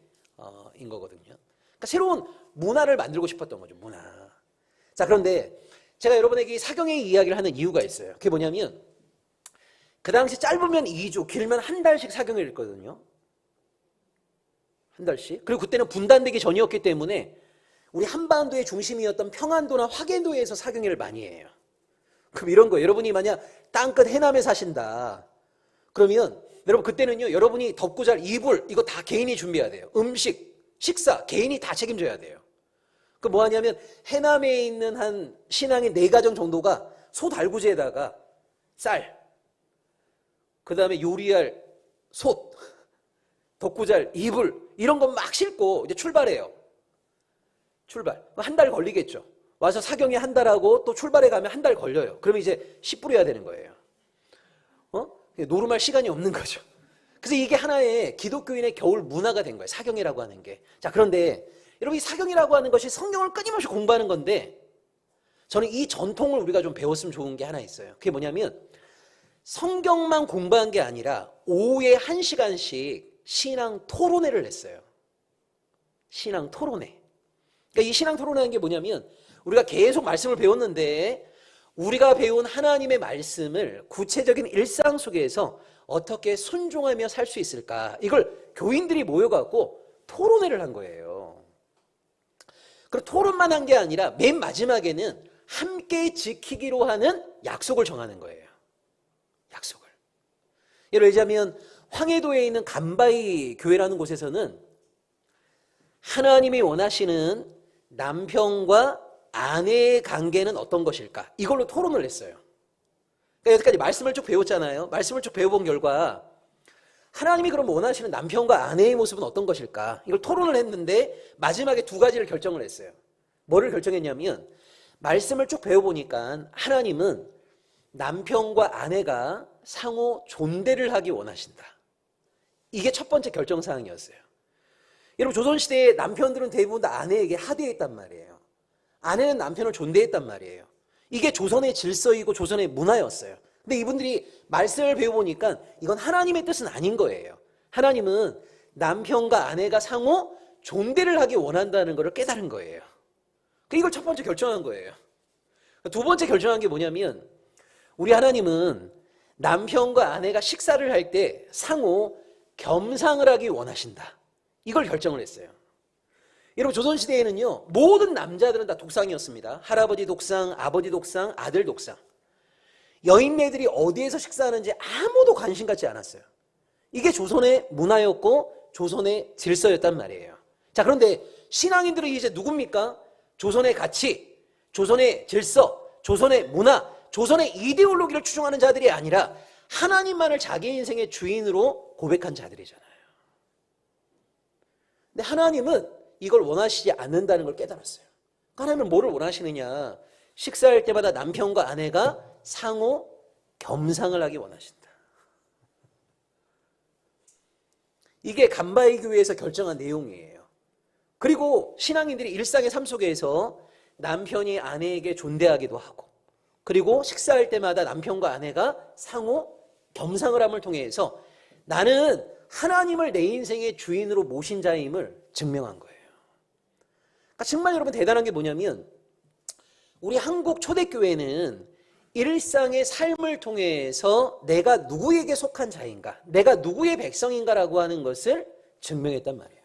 거거든요. 그러니까 새로운 문화를 만들고 싶었던 거죠. 문화. 자, 그런데 제가 여러분에게 이 사경의 이야기를 하는 이유가 있어요. 그게 뭐냐면 그 당시 짧으면 2주, 길면 한 달씩 사경을 읽거든요. 한 달씩. 그리고 그때는 분단되기 전이었기 때문에 우리 한반도의 중심이었던 평안도나 화계도에서 사경회를 많이 해요. 그럼 이런 거예요. 여러분이 만약 땅끝 해남에 사신다. 그러면 여러분 그때는요. 여러분이 덮고 잘 이불 이거 다 개인이 준비해야 돼요. 음식, 식사 개인이 다 책임져야 돼요. 그 뭐 하냐면 해남에 있는 한 신앙의 4가정 정도가 소 달구지에다가 쌀, 그 다음에 요리할 솥, 덮고 잘 이불 이런 거 막 싣고 이제 출발해요. 출발. 한 달 걸리겠죠. 와서 사경에 한 달하고 또 출발해 가면 한 달 걸려요. 그러면 이제 씨 뿌려야 되는 거예요. 노름할 시간이 없는 거죠. 그래서 이게 하나의 기독교인의 겨울 문화가 된 거예요. 사경이라고 하는 게. 자, 그런데 여러분 이 사경이라고 하는 것이 성경을 끊임없이 공부하는 건데 저는 이 전통을 우리가 좀 배웠으면 좋은 게 하나 있어요. 그게 뭐냐면 성경만 공부한 게 아니라 오후에 1시간씩 신앙 토론회를 했어요. 신앙 토론회. 그러니까 이 신앙 토론회라는 게 뭐냐면 우리가 계속 말씀을 배웠는데 우리가 배운 하나님의 말씀을 구체적인 일상 속에서 어떻게 순종하며 살 수 있을까? 이걸 교인들이 모여갖고 토론회를 한 거예요. 그리고 토론만 한 게 아니라 맨 마지막에는 함께 지키기로 하는 약속을 정하는 거예요. 약속을. 예를 들자면 황해도에 있는 간바이 교회라는 곳에서는 하나님이 원하시는 남편과 아내의 관계는 어떤 것일까? 이걸로 토론을 했어요. 그러니까 여기까지 말씀을 쭉 배웠잖아요. 말씀을 쭉 배워본 결과 하나님이 그럼 원하시는 남편과 아내의 모습은 어떤 것일까? 이걸 토론을 했는데 마지막에 두 가지를 결정을 했어요. 뭐를 결정했냐면 말씀을 쭉 배워보니까 하나님은 남편과 아내가 상호 존대를 하기 원하신다. 이게 첫 번째 결정사항이었어요. 여러분 조선시대의 남편들은 대부분 다 아내에게 하대했단 말이에요. 아내는 남편을 존대했단 말이에요. 이게 조선의 질서이고 조선의 문화였어요. 근데 이분들이 말씀을 배워보니까 이건 하나님의 뜻은 아닌 거예요. 하나님은 남편과 아내가 상호 존대를 하기 원한다는 것을 깨달은 거예요. 이걸 첫 번째 결정한 거예요. 두 번째 결정한 게 뭐냐면 우리 하나님은 남편과 아내가 식사를 할 때 상호 겸상을 하기 원하신다. 이걸 결정을 했어요. 여러분 조선시대에는요 모든 남자들은 다 독상이었습니다. 할아버지 독상, 아버지 독상, 아들 독상. 여인네들이 어디에서 식사하는지 아무도 관심 갖지 않았어요. 이게 조선의 문화였고 조선의 질서였단 말이에요. 자, 그런데 신앙인들은 이제 누굽니까? 조선의 가치, 조선의 질서, 조선의 문화, 조선의 이데올로기를 추종하는 자들이 아니라 하나님만을 자기 인생의 주인으로 고백한 자들이잖아요. 근데 하나님은 이걸 원하시지 않는다는 걸 깨달았어요. 하나님은 뭐를 원하시느냐? 식사할 때마다 남편과 아내가 상호 겸상을 하기 원하신다. 이게 간바이 교회에서 결정한 내용이에요. 그리고 신앙인들이 일상의 삶 속에서 남편이 아내에게 존대하기도 하고 그리고 식사할 때마다 남편과 아내가 상호 겸상을 함을 통해서 나는 하나님을 내 인생의 주인으로 모신 자임을 증명한 거예요. 그러니까 정말 여러분 대단한 게 뭐냐면 우리 한국 초대교회는 일상의 삶을 통해서 내가 누구에게 속한 자인가, 내가 누구의 백성인가라고 하는 것을 증명했단 말이에요.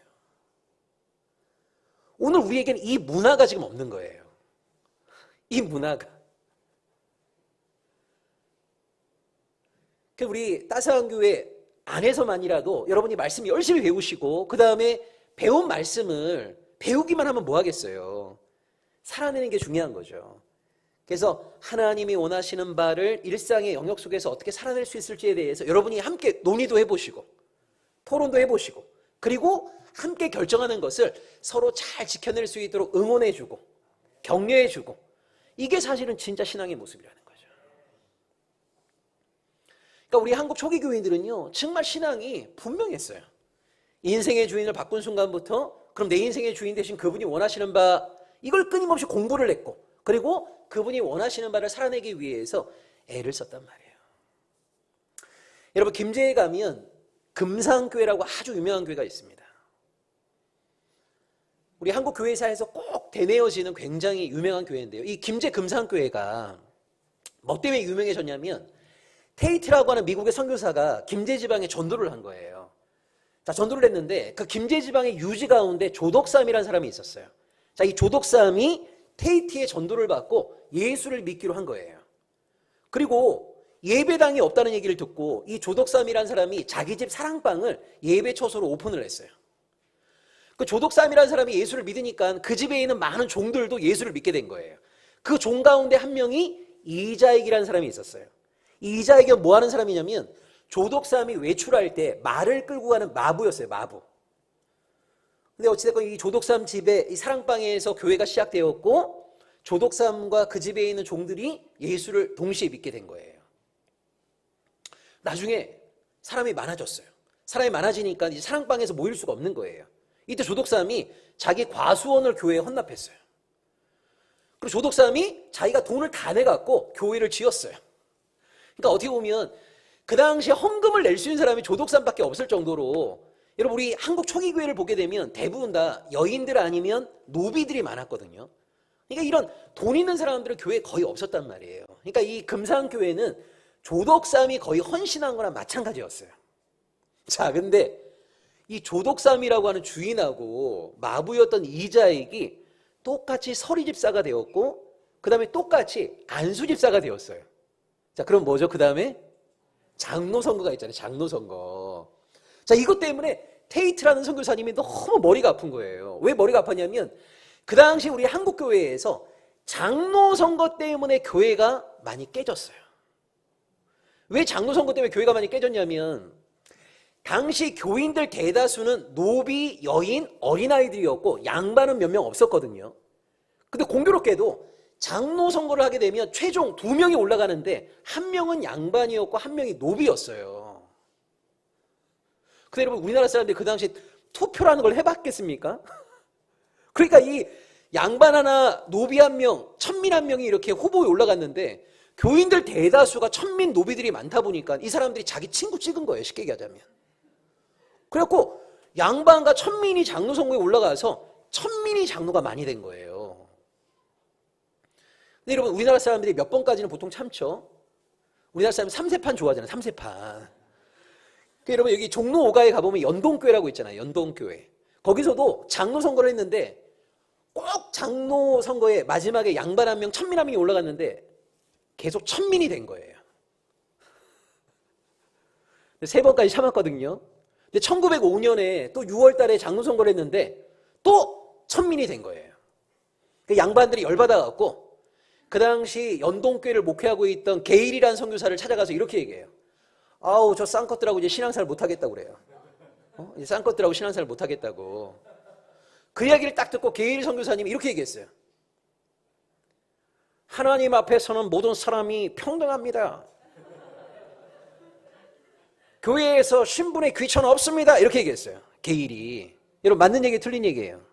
오늘 우리에게는 이 문화가 지금 없는 거예요. 이 문화가. 우리 따스한 교회 안에서만이라도 여러분이 말씀 열심히 배우시고 그 다음에 배운 말씀을 배우기만 하면 뭐 하겠어요? 살아내는 게 중요한 거죠. 그래서 하나님이 원하시는 바를 일상의 영역 속에서 어떻게 살아낼 수 있을지에 대해서 여러분이 함께 논의도 해보시고 토론도 해보시고 그리고 함께 결정하는 것을 서로 잘 지켜낼 수 있도록 응원해주고 격려해주고 이게 사실은 진짜 신앙의 모습이라는 거죠. 그러니까 우리 한국 초기 교인들은요 정말 신앙이 분명했어요. 인생의 주인을 바꾼 순간부터 그럼 내 인생의 주인 대신 그분이 원하시는 바 이걸 끊임없이 공부를 했고 그리고 그분이 원하시는 바를 살아내기 위해서 애를 썼단 말이에요. 여러분 김제에 가면 금상교회라고 아주 유명한 교회가 있습니다. 우리 한국 교회사에서 꼭 대내어지는 굉장히 유명한 교회인데요. 이 김제 금상교회가 뭐 때문에 유명해졌냐면 테이트라고 하는 미국의 선교사가 김제 지방에 전도를 한 거예요. 자, 전도를 했는데 그 김제 지방의 유지 가운데 조덕삼이라는 사람이 있었어요. 자, 이 조덕삼이 테이트의 전도를 받고 예수를 믿기로 한 거예요. 그리고 예배당이 없다는 얘기를 듣고 이 조덕삼이라는 사람이 자기 집 사랑방을 예배처소로 오픈을 했어요. 그 조덕삼이라는 사람이 예수를 믿으니까 그 집에 있는 많은 종들도 예수를 믿게 된 거예요. 그 종 가운데 한 명이 이자익이라는 사람이 있었어요. 이자익은 뭐 하는 사람이냐면 조덕삼이 외출할 때 말을 끌고 가는 마부였어요. 마부. 근데 어찌됐건 이 조덕삼 집에 이 사랑방에서 교회가 시작되었고 조덕삼과 그 집에 있는 종들이 예수를 동시에 믿게 된 거예요. 나중에 사람이 많아졌어요. 사람이 많아지니까 이제 사랑방에서 모일 수가 없는 거예요. 이때 조덕삼이 자기 과수원을 교회에 헌납했어요. 그리고 조덕삼이 자기가 돈을 다 내갖고 교회를 지었어요. 그러니까 어떻게 보면 그 당시에 헌금을 낼 수 있는 사람이 조덕삼밖에 없을 정도로 여러분 우리 한국 초기교회를 보게 되면 대부분 다 여인들 아니면 노비들이 많았거든요. 그러니까 이런 돈 있는 사람들은 교회에 거의 없었단 말이에요. 그러니까 이 금상교회는 조덕삼이 거의 헌신한 거랑 마찬가지였어요. 자, 근데 이 조덕삼이라고 하는 주인하고 마부였던 이자익이 똑같이 서리집사가 되었고 그 다음에 똑같이 안수집사가 되었어요. 자, 그럼 뭐죠? 그 다음에 장로선거가 있잖아요. 장로선거. 자, 이것 때문에 테이트라는 선교사님이 너무 머리가 아픈 거예요. 왜 머리가 아팠냐면 그 당시 우리 한국교회에서 장로 선거 때문에 교회가 많이 깨졌어요. 왜 장로 선거 때문에 교회가 많이 깨졌냐면 당시 교인들 대다수는 노비, 여인, 어린아이들이었고 양반은 몇 명 없었거든요. 근데 공교롭게도 장로 선거를 하게 되면 최종 2명이 올라가는데 1명은 양반이었고 1명이 노비였어요. 근데 여러분 우리나라 사람들이 그 당시 투표라는 걸 해봤겠습니까? 그러니까 이 양반 하나, 노비 1명, 천민 1명이 이렇게 후보에 올라갔는데 교인들 대다수가 천민 노비들이 많다 보니까 이 사람들이 자기 친구 찍은 거예요. 쉽게 얘기하자면. 그래갖고 양반과 천민이 장로 선거에 올라가서 천민이 장로가 많이 된 거예요. 근데 여러분 우리나라 사람들이 몇 번까지는 보통 참죠. 우리나라 사람은 3세판 좋아하잖아요. 3세판. 여러분 여기 종로 5가에 가보면 연동교회라고 있잖아요. 연동교회. 거기서도 장로 선거를 했는데 꼭 장로 선거에 마지막에 양반 1명, 천민 1명이 올라갔는데 계속 천민이 된 거예요. 3번까지 참았거든요. 근데 1905년에 또 6월 달에 장로 선거를 했는데 또 천민이 된 거예요. 그 양반들이 열받아갖고 그 당시 연동교회를 목회하고 있던 게일이라는 선교사를 찾아가서 이렇게 얘기해요. 아우 저 쌍것들하고 이제 신앙생활 못하겠다고 그래요. 이제 쌍것들하고 신앙생활 못하겠다고. 그 이야기를 딱 듣고 게일 선교사님이 이렇게 얘기했어요. 하나님 앞에서는 모든 사람이 평등합니다. 교회에서 신분의 귀천은 없습니다. 이렇게 얘기했어요. 게일이. 여러분 맞는 얘기 틀린 얘기예요.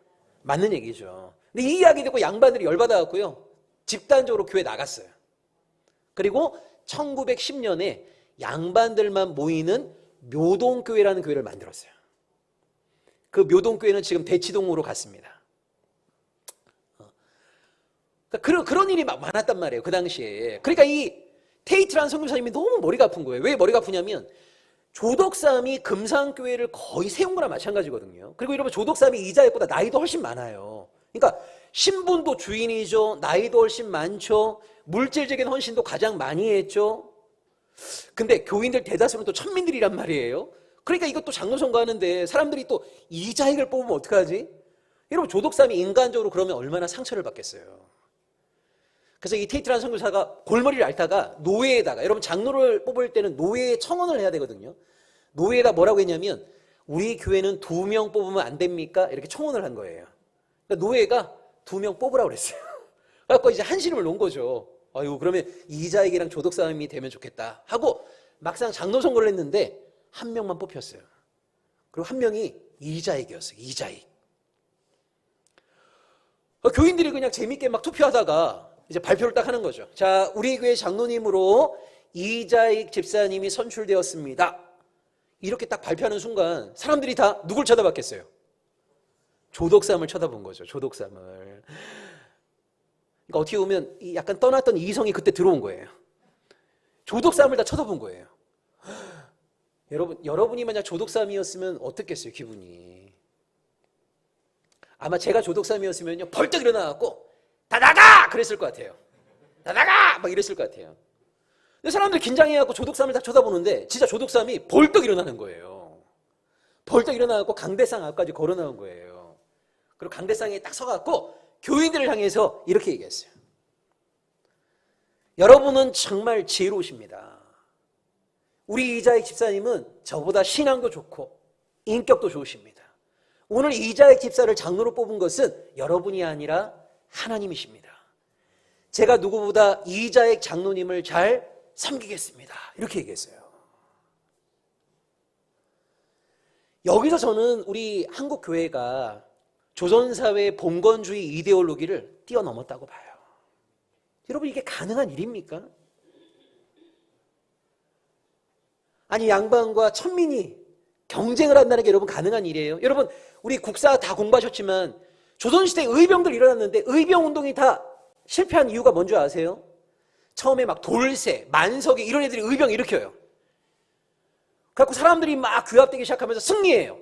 맞는 얘기죠. 근데 이 이야기 듣고 양반들이 열받아갖고요. 집단적으로 교회 나갔어요. 그리고 1910년에 양반들만 모이는 묘동교회라는 교회를 만들었어요. 그 묘동교회는 지금 대치동으로 갔습니다. 그런 일이 막 많았단 말이에요. 그 당시에. 그러니까 이 테이트라는 선교사님이 너무 머리가 아픈 거예요. 왜 머리가 아프냐면 조덕삼이 금상교회를 거의 세운 거나 마찬가지거든요. 그리고 여러분 조덕삼이 이자익보다 나이도 훨씬 많아요. 그러니까 신분도 주인이죠. 나이도 훨씬 많죠. 물질적인 헌신도 가장 많이 했죠. 근데 교인들 대다수는 또 천민들이란 말이에요. 그러니까 이것도 장로 선거하는데 사람들이 또 이자익을 뽑으면 어떡하지? 여러분 조덕삼이 인간적으로 그러면 얼마나 상처를 받겠어요. 그래서 이 테이트라는 선교사가 골머리를 앓다가 노회에다가, 여러분 장로를 뽑을 때는 노회에 청원을 해야 되거든요. 노회에다 뭐라고 했냐면 우리 교회는 2명 뽑으면 안 됩니까? 이렇게 청원을 한 거예요. 그러니까 노회가 2명 뽑으라고 그랬어요. 그래서 이제 한시름을 놓은 거죠. 아유 그러면 이자익이랑 조덕삼이 되면 좋겠다 하고 막상 장로 선거를 했는데 1명만 뽑혔어요. 그리고 1명이 이자익이었어요. 이자익. 교인들이 그냥 재밌게 막 투표하다가 이제 발표를 딱 하는 거죠. 자, 우리 교회 장로님으로 이자익 집사님이 선출되었습니다. 이렇게 딱 발표하는 순간 사람들이 다 누굴 쳐다봤겠어요? 조덕삼을 쳐다본 거죠. 조덕삼을. 그러니까 어떻게 보면 약간 떠났던 이성이 그때 들어온 거예요. 조덕삼을 다 쳐다본 거예요. 여러분이 만약 조덕삼이었으면 어떻겠어요, 기분이? 아마 제가 조덕삼이었으면요, 벌떡 일어나갖고 다 나가! 그랬을 것 같아요. 다 나가! 막 이랬을 것 같아요. 근데 사람들이 긴장해갖고 조덕삼을 딱 쳐다보는데 진짜 조덕삼이 벌떡 일어나는 거예요. 벌떡 일어나갖고 강대상 앞까지 걸어 나온 거예요. 그리고 강대상에 딱 서갖고 교인들을 향해서 이렇게 얘기했어요. 여러분은 정말 지혜로우십니다. 우리 이자익 집사님은 저보다 신앙도 좋고 인격도 좋으십니다. 오늘 이자익 집사를 장로로 뽑은 것은 여러분이 아니라 하나님이십니다. 제가 누구보다 이자익 장로님을 잘 섬기겠습니다. 이렇게 얘기했어요. 여기서 저는 우리 한국 교회가 조선사회의 봉건주의 이데올로기를 뛰어넘었다고 봐요. 여러분 이게 가능한 일입니까? 아니 양반과 천민이 경쟁을 한다는 게 여러분 가능한 일이에요? 여러분 우리 국사 다 공부하셨지만 조선시대 의병들 일어났는데 의병운동이 다 실패한 이유가 뭔지 아세요? 처음에 막 돌세, 만석이 이런 애들이 의병 일으켜요. 그래갖고 사람들이 막 규합되기 시작하면서 승리해요.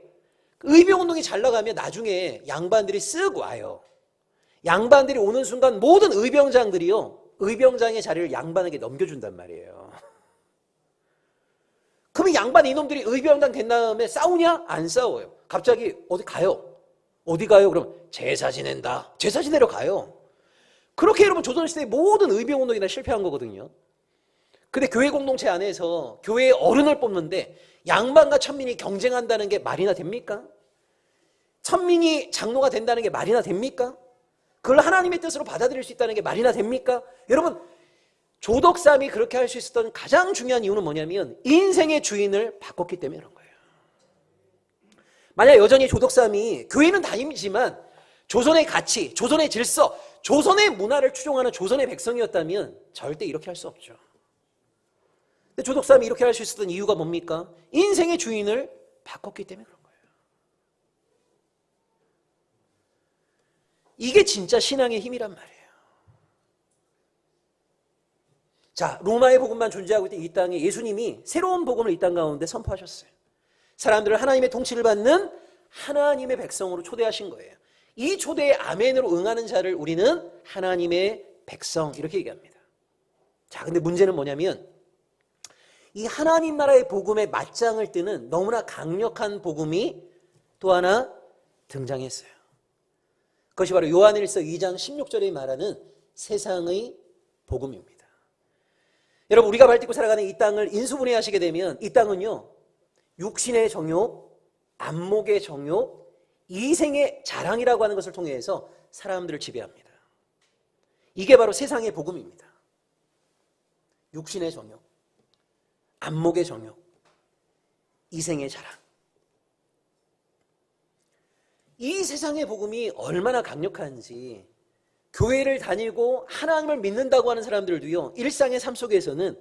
의병운동이 잘 나가면 나중에 양반들이 쓱 와요. 양반들이 오는 순간 모든 의병장들이요, 의병장의 자리를 양반에게 넘겨준단 말이에요. 그러면 양반 이놈들이 의병장 된 다음에 싸우냐? 안 싸워요. 갑자기 어디 가요. 어디 가요? 그럼 제사 지낸다. 제사 지내러 가요. 그렇게 여러분 조선시대의 모든 의병운동이 다 실패한 거거든요. 근데 교회 공동체 안에서 교회의 어른을 뽑는데 양반과 천민이 경쟁한다는 게 말이나 됩니까? 천민이 장로가 된다는 게 말이나 됩니까? 그걸 하나님의 뜻으로 받아들일 수 있다는 게 말이나 됩니까? 여러분, 조덕삼이 그렇게 할 수 있었던 가장 중요한 이유는 뭐냐면 인생의 주인을 바꿨기 때문에 그런 거예요. 만약 여전히 조덕삼이 교회는 다니지만 조선의 가치, 조선의 질서, 조선의 문화를 추종하는 조선의 백성이었다면 절대 이렇게 할 수 없죠. 근데 조덕삼이 이렇게 할 수 있었던 이유가 뭡니까? 인생의 주인을 바꿨기 때문에 그런 거예요. 이게 진짜 신앙의 힘이란 말이에요. 자, 로마의 복음만 존재하고 있던 이 땅에 예수님이 새로운 복음을 이 땅 가운데 선포하셨어요. 사람들을 하나님의 통치를 받는 하나님의 백성으로 초대하신 거예요. 이 초대에 아멘으로 응하는 자를 우리는 하나님의 백성 이렇게 얘기합니다. 자, 근데 문제는 뭐냐면 이 하나님 나라의 복음에 맞짱을 뜨는 너무나 강력한 복음이 또 하나 등장했어요. 그것이 바로 요한일서 2장 16절에 말하는 세상의 복음입니다. 여러분, 우리가 발딛고 살아가는 이 땅을 인수분해하시게 되면 이 땅은요, 육신의 정욕, 안목의 정욕, 이생의 자랑이라고 하는 것을 통해서 사람들을 지배합니다. 이게 바로 세상의 복음입니다. 육신의 정욕, 안목의 정욕, 이생의 자랑. 이 세상의 복음이 얼마나 강력한지 교회를 다니고 하나님을 믿는다고 하는 사람들도요, 일상의 삶 속에서는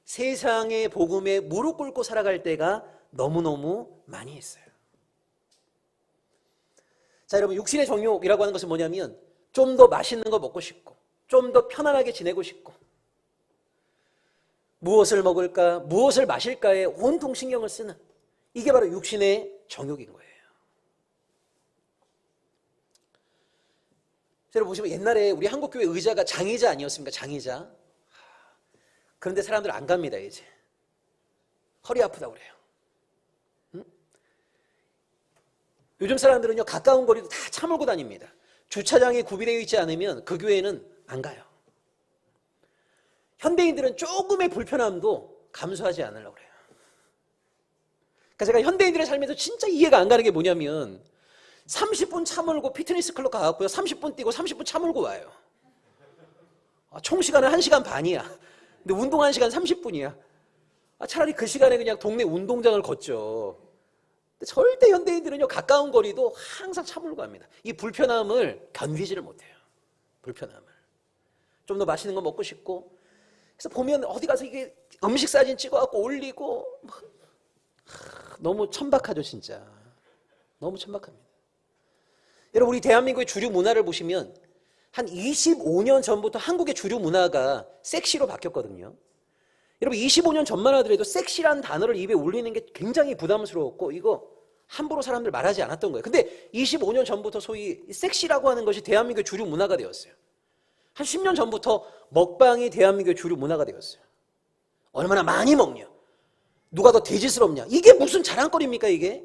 세상의 복음에 무릎 꿇고 살아갈 때가 너무너무 많이 있어요. 자, 여러분, 육신의 정욕이라고 하는 것은 뭐냐면 좀 더 맛있는 거 먹고 싶고 좀 더 편안하게 지내고 싶고 무엇을 먹을까, 무엇을 마실까에 온통 신경을 쓰는, 이게 바로 육신의 정욕인 거예요. 여러분 보시면 옛날에 우리 한국교회 의자가 장의자 아니었습니까? 장의자. 그런데 사람들 안 갑니다. 이제 허리 아프다고 그래요. 응? 요즘 사람들은요, 가까운 거리도 다 차 몰고 다닙니다. 주차장에 구비되어 있지 않으면 그 교회는 안 가요. 현대인들은 조금의 불편함도 감수하지 않으려고 그래요. 그러니까 제가 현대인들의 삶에서 진짜 이해가 안 가는 게 뭐냐면 30분 차 몰고 피트니스 클럽 가갖고요, 30분 뛰고 30분 차 몰고 와요. 총 시간은 1시간 반이야. 근데 운동 1시간 30분이야. 차라리 그 시간에 그냥 동네 운동장을 걷죠. 근데 절대 현대인들은요, 가까운 거리도 항상 차 몰고 갑니다. 이 불편함을 견디지를 못해요. 불편함을. 좀 더 맛있는 거 먹고 싶고. 그래서 보면 어디 가서 이게 음식 사진 찍어갖고 올리고 너무 천박하죠, 진짜. 너무 천박합니다. 여러분, 우리 대한민국의 주류 문화를 보시면 한 25년 전부터 한국의 주류 문화가 섹시로 바뀌었거든요. 여러분, 25년 전만 하더라도 섹시란 단어를 입에 올리는 게 굉장히 부담스러웠고 이거 함부로 사람들 말하지 않았던 거예요. 근데 25년 전부터 소위 섹시라고 하는 것이 대한민국의 주류 문화가 되었어요. 한 10년 전부터 먹방이 대한민국의 주류 문화가 되었어요. 얼마나 많이 먹냐, 누가 더 돼지스럽냐, 이게 무슨 자랑거리입니까 이게?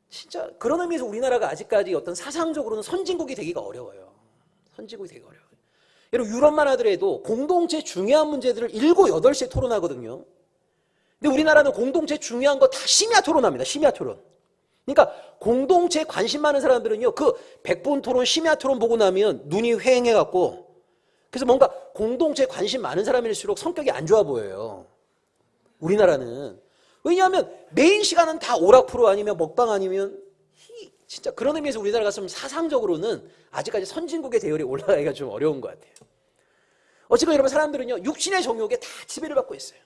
진짜 그런 의미에서 우리나라가 아직까지 어떤 사상적으로는 선진국이 되기가 어려워요. 선진국이 되기가 어려워요. 여러분, 유럽만 하더라도 공동체 중요한 문제들을 7, 8시에 토론하거든요. 근데 우리나라는 공동체 중요한 거 다 심야 토론합니다. 심야 토론. 그러니까 공동체에 관심 많은 사람들은요, 그 100분 토론, 심야 토론 보고 나면 눈이 휑해갖고, 그래서 뭔가 공동체에 관심 많은 사람일수록 성격이 안 좋아 보여요. 우리나라는. 왜냐하면 메인 시간은 다 오락 프로 아니면 먹방 아니면 진짜 그런 의미에서 우리나라가 좀 사상적으로는 아직까지 선진국의 대열에 올라가기가 좀 어려운 것 같아요. 어쨌든 여러분, 사람들은요, 육신의 정욕에 다 지배를 받고 있어요.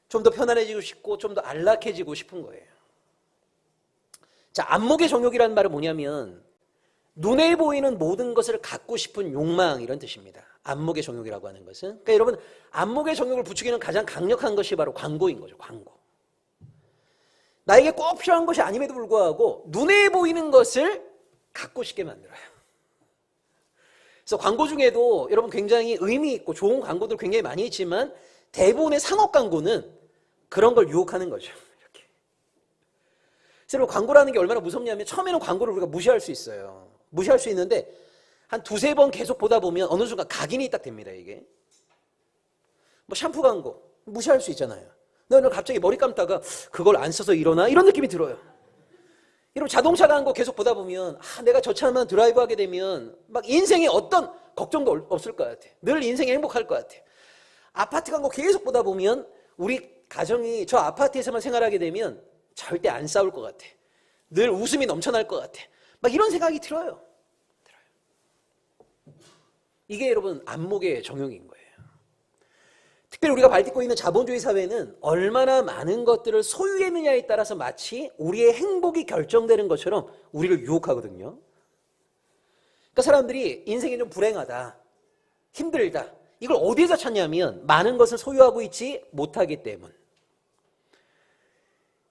좀 더 편안해지고 싶고 좀 더 안락해지고 싶은 거예요. 자, 안목의 정욕이라는 말은 뭐냐면 눈에 보이는 모든 것을 갖고 싶은 욕망, 이런 뜻입니다. 안목의 정욕이라고 하는 것은. 그러니까 여러분, 안목의 정욕을 부추기는 가장 강력한 것이 바로 광고인 거죠. 광고. 나에게 꼭 필요한 것이 아님에도 불구하고 눈에 보이는 것을 갖고 싶게 만들어요. 그래서 광고 중에도 여러분 굉장히 의미 있고 좋은 광고들 굉장히 많이 있지만 대부분의 상업 광고는 그런 걸 유혹하는 거죠. 이렇게. 그래서 광고라는 게 얼마나 무섭냐면 처음에는 광고를 우리가 무시할 수 있어요. 무시할 수 있는데 한 2-3번 계속 보다 보면 어느 순간 각인이 딱 됩니다, 이게. 뭐 샴푸 광고 무시할 수 있잖아요. 근데 갑자기 머리 감다가 그걸 안 써서 이러나 이런 느낌이 들어요. 여러분 자동차 광고 계속 보다 보면 내가 저 차만 드라이브하게 되면 막 인생에 어떤 걱정도 없을 것 같아. 늘 인생이 행복할 것 같아. 아파트 광고 계속 보다 보면 우리 가정이 저 아파트에서만 생활하게 되면 절대 안 싸울 것 같아. 늘 웃음이 넘쳐날 것 같아. 막 이런 생각이 들어요. 이게 여러분 안목의 정형인 거예요. 특별히 우리가 발딛고 있는 자본주의 사회는 얼마나 많은 것들을 소유했느냐에 따라서 마치 우리의 행복이 결정되는 것처럼 우리를 유혹하거든요. 그러니까 사람들이 인생이 좀 불행하다, 힘들다, 이걸 어디에서 찾냐면 많은 것을 소유하고 있지 못하기 때문.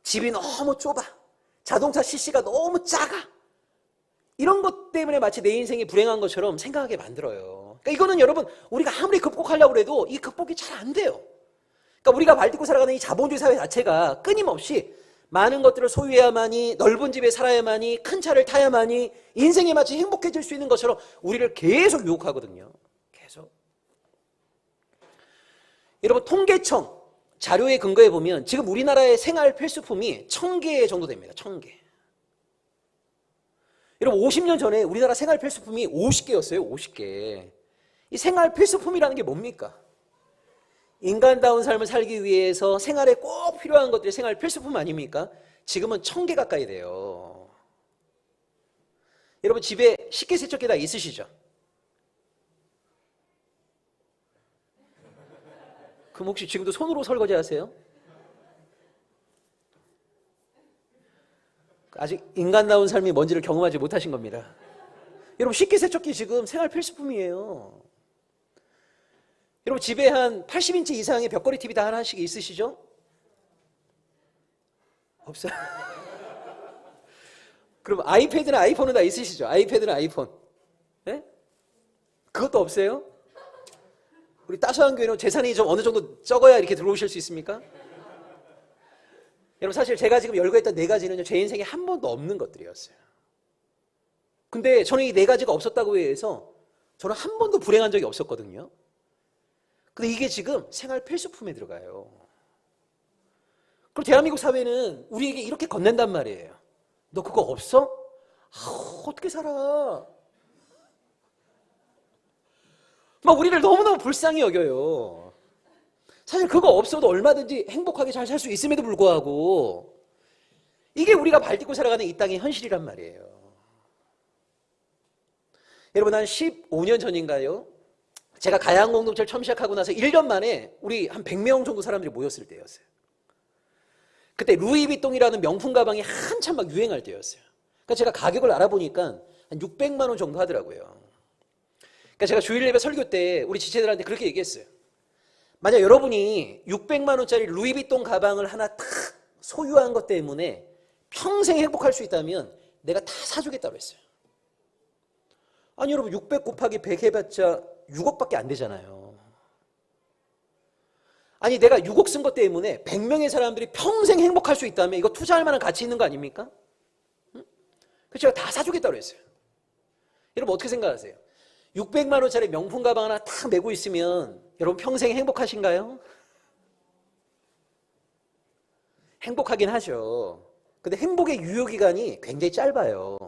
집이 너무 좁아, 자동차 CC가 너무 작아, 이런 것 때문에 마치 내 인생이 불행한 것처럼 생각하게 만들어요. 그러니까 이거는 여러분 우리가 아무리 극복하려고 해도 이 극복이 잘 안 돼요. 그러니까 우리가 발딛고 살아가는 이 자본주의 사회 자체가 끊임없이 많은 것들을 소유해야만이, 넓은 집에 살아야만이, 큰 차를 타야만이 인생이 마치 행복해질 수 있는 것처럼 우리를 계속 유혹하거든요. 계속. 여러분 통계청 자료에 근거해 보면 지금 우리나라의 생활 필수품이 1000개 정도 됩니다. 1000개. 여러분 50년 전에 우리나라 생활 필수품이 50개였어요. 50개. 이 생활 필수품이라는 게 뭡니까? 인간다운 삶을 살기 위해서 생활에 꼭 필요한 것들이 생활 필수품 아닙니까? 지금은 1000개 가까이 돼요. 여러분 집에 식기세척기 다 있으시죠? 그럼 혹시 지금도 손으로 설거지 하세요? 아직 인간다운 삶이 뭔지를 경험하지 못하신 겁니다. 여러분 식기세척기 지금 생활 필수품이에요. 여러분 집에 한 80인치 이상의 벽걸이 TV 다 하나씩 있으시죠? 없어요? 그럼 아이패드나 아이폰은 다 있으시죠? 아이패드나 아이폰. 네? 그것도 없어요? 우리 따스한 교회는 재산이 좀 어느 정도 적어야 이렇게 들어오실 수 있습니까? 여러분 사실 제가 지금 열거했던 4가지는 제 인생에 한 번도 없는 것들이었어요. 근데 저는 이 4가지가 없었다고 해서 저는 한 번도 불행한 적이 없었거든요. 근데 이게 지금 생활 필수품에 들어가요. 그럼 대한민국 사회는 우리에게 이렇게 건넨단 말이에요. 너 그거 없어? 어떻게 살아? 막 우리를 너무너무 불쌍히 여겨요. 사실 그거 없어도 얼마든지 행복하게 잘 살 수 있음에도 불구하고 이게 우리가 발딛고 살아가는 이 땅의 현실이란 말이에요. 여러분 한 15년 전인가요? 제가 가양 공동체를 처음 시작하고 나서 1년 만에 우리 한 100명 정도 사람들이 모였을 때였어요. 그때 루이비통이라는 명품 가방이 한참 막 유행할 때였어요. 그러니까 제가 가격을 알아보니까 한 600만 원 정도 하더라고요. 그러니까 제가 주일 예배 설교 때 우리 지체들한테 그렇게 얘기했어요. 만약 여러분이 600만 원짜리 루이비통 가방을 하나 탁 소유한 것 때문에 평생 행복할 수 있다면 내가 다 사주겠다고 했어요. 아니 여러분 600 곱하기 100 해봤자 6억밖에 안 되잖아요. 아니 내가 6억 쓴 것 때문에 100명의 사람들이 평생 행복할 수 있다면 이거 투자할 만한 가치 있는 거 아닙니까? 응? 그래서 제가 다 사주겠다고 했어요. 여러분 어떻게 생각하세요? 600만 원짜리 명품 가방 하나 탁 메고 있으면 여러분 평생 행복하신가요? 행복하긴 하죠. 근데 행복의 유효기간이 굉장히 짧아요.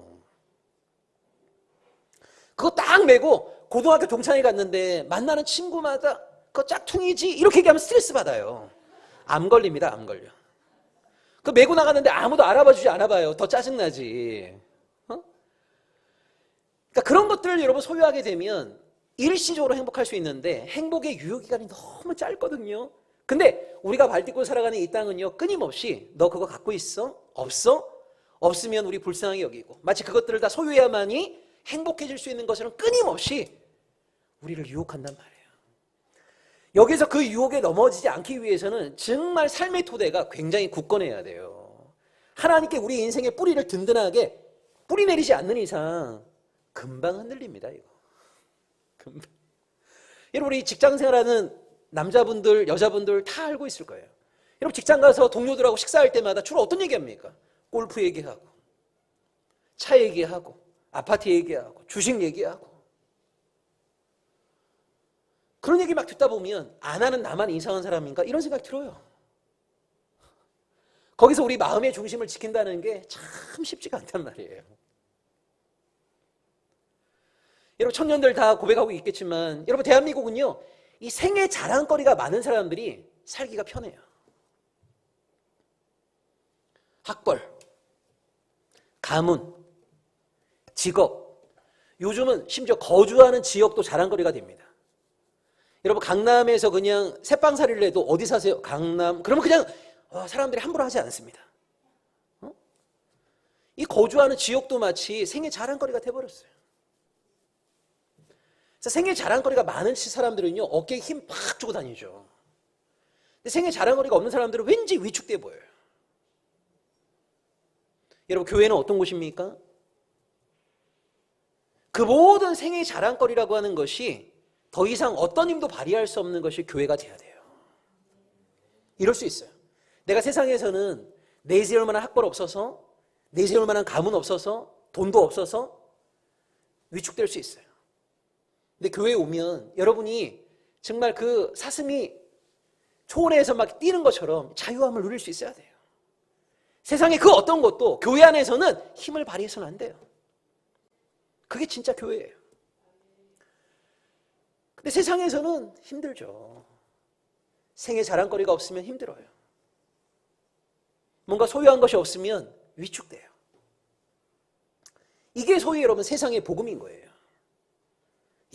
그거 딱 메고 고등학교 동창회 갔는데 만나는 친구마다 그거 짝퉁이지 이렇게 얘기하면 스트레스 받아요. 암 걸립니다. 암 걸려. 그거 메고 나갔는데 아무도 알아봐주지 않아 봐요. 더 짜증나지. 그러니까 그런 것들을 여러분 소유하게 되면 일시적으로 행복할 수 있는데 행복의 유효기간이 너무 짧거든요. 근데 우리가 발딛고 살아가는 이 땅은요 끊임없이 너 그거 갖고 있어? 없어? 없으면 우리 불쌍하게 여기고 마치 그것들을 다 소유해야만이 행복해질 수 있는 것처럼 끊임없이 우리를 유혹한단 말이에요. 여기서 그 유혹에 넘어지지 않기 위해서는 정말 삶의 토대가 굉장히 굳건해야 돼요. 하나님께 우리 인생의 뿌리를 든든하게 뿌리 내리지 않는 이상 금방 흔들립니다. 이거 금방. 여러분 우리 직장 생활하는 남자분들 여자분들 다 알고 있을 거예요. 여러분 직장 가서 동료들하고 식사할 때마다 주로 어떤 얘기합니까? 골프 얘기하고 차 얘기하고 아파트 얘기하고 주식 얘기하고 그런 얘기 막 듣다 보면 안 하는 나만 이상한 사람인가 이런 생각이 들어요. 거기서 우리 마음의 중심을 지킨다는 게 참 쉽지가 않단 말이에요. 여러분 청년들 다 고백하고 있겠지만 여러분 대한민국은요 이 생애 자랑거리가 많은 사람들이 살기가 편해요. 학벌, 가문, 직업, 요즘은 심지어 거주하는 지역도 자랑거리가 됩니다. 여러분 강남에서 그냥 새빵살이를 해도 어디 사세요? 강남. 그러면 그냥 사람들이 함부로 하지 않습니다. 이 거주하는 지역도 마치 생애 자랑거리가 돼버렸어요. 그래서 생애 자랑거리가 많은 사람들은요 어깨에 힘 팍 주고 다니죠. 근데 생애 자랑거리가 없는 사람들은 왠지 위축돼 보여요. 여러분 교회는 어떤 곳입니까? 그 모든 생애 자랑거리라고 하는 것이 더 이상 어떤 힘도 발휘할 수 없는 것이 교회가 돼야 돼요. 이럴 수 있어요. 내가 세상에서는 내세울 만한 학벌 없어서, 내세울 만한 가문 없어서, 돈도 없어서 위축될 수 있어요. 근데 교회에 오면 여러분이 정말 그 사슴이 초원에서 막 뛰는 것처럼 자유함을 누릴 수 있어야 돼요. 세상에 그 어떤 것도 교회 안에서는 힘을 발휘해서는 안 돼요. 그게 진짜 교회예요. 근데 세상에서는 힘들죠. 생애 자랑거리가 없으면 힘들어요. 뭔가 소유한 것이 없으면 위축돼요. 이게 소위 여러분 세상의 복음인 거예요.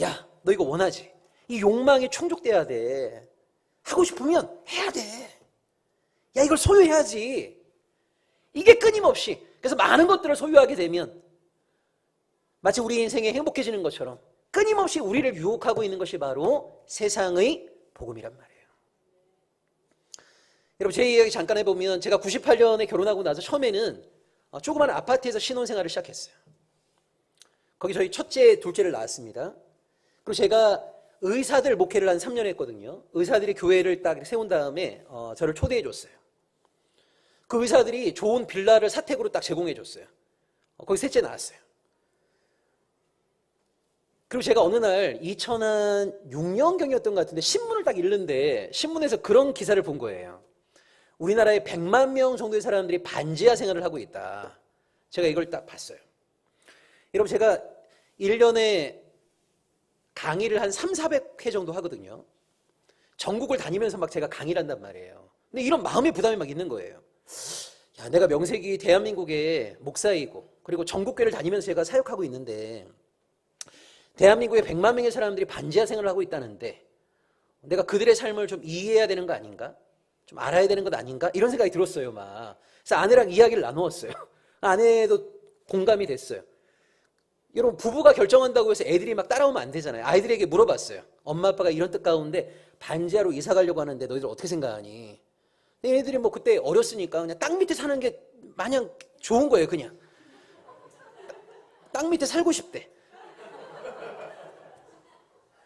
야, 너 이거 원하지? 이 욕망이 충족돼야 돼. 하고 싶으면 해야 돼. 야, 이걸 소유해야지. 이게 끊임없이. 그래서 많은 것들을 소유하게 되면 마치 우리 인생이 행복해지는 것처럼 끊임없이 우리를 유혹하고 있는 것이 바로 세상의 복음이란 말이에요. 여러분 제 이야기 잠깐 해보면 제가 98년에 결혼하고 나서 처음에는 조그만 아파트에서 신혼생활을 시작했어요. 거기 저희 첫째, 둘째를 낳았습니다. 그리고 제가 의사들 목회를 한 3년 했거든요. 의사들이 교회를 딱 세운 다음에 저를 초대해 줬어요. 그 의사들이 좋은 빌라를 사택으로 딱 제공해 줬어요. 거기 셋째 낳았어요. 그리고 제가 어느 날 2006년경이었던 것 같은데 신문을 딱 읽는데 신문에서 그런 기사를 본 거예요. 우리나라에 100만 명 정도의 사람들이 반지하 생활을 하고 있다. 제가 이걸 딱 봤어요. 여러분 제가 1년에 강의를 한 300~400회 정도 하거든요. 전국을 다니면서 막 제가 강의를 한단 말이에요. 근데 이런 마음의 부담이 막 있는 거예요. 야, 내가 명색이 대한민국의 목사이고 그리고 전국교회를 다니면서 제가 사역하고 있는데 대한민국에 100만 명의 사람들이 반지하 생활을 하고 있다는데 내가 그들의 삶을 좀 이해해야 되는 거 아닌가? 좀 알아야 되는 것 아닌가? 이런 생각이 들었어요, 막. 그래서 아내랑 이야기를 나누었어요. 아내도 공감이 됐어요. 여러분, 부부가 결정한다고 해서 애들이 막 따라오면 안 되잖아요. 아이들에게 물어봤어요. 엄마, 아빠가 이런 뜻 가운데 반지하로 이사 가려고 하는데 너희들 어떻게 생각하니? 애들이 뭐 그때 어렸으니까 그냥 땅 밑에 사는 게 마냥 좋은 거예요, 그냥. 땅 밑에 살고 싶대.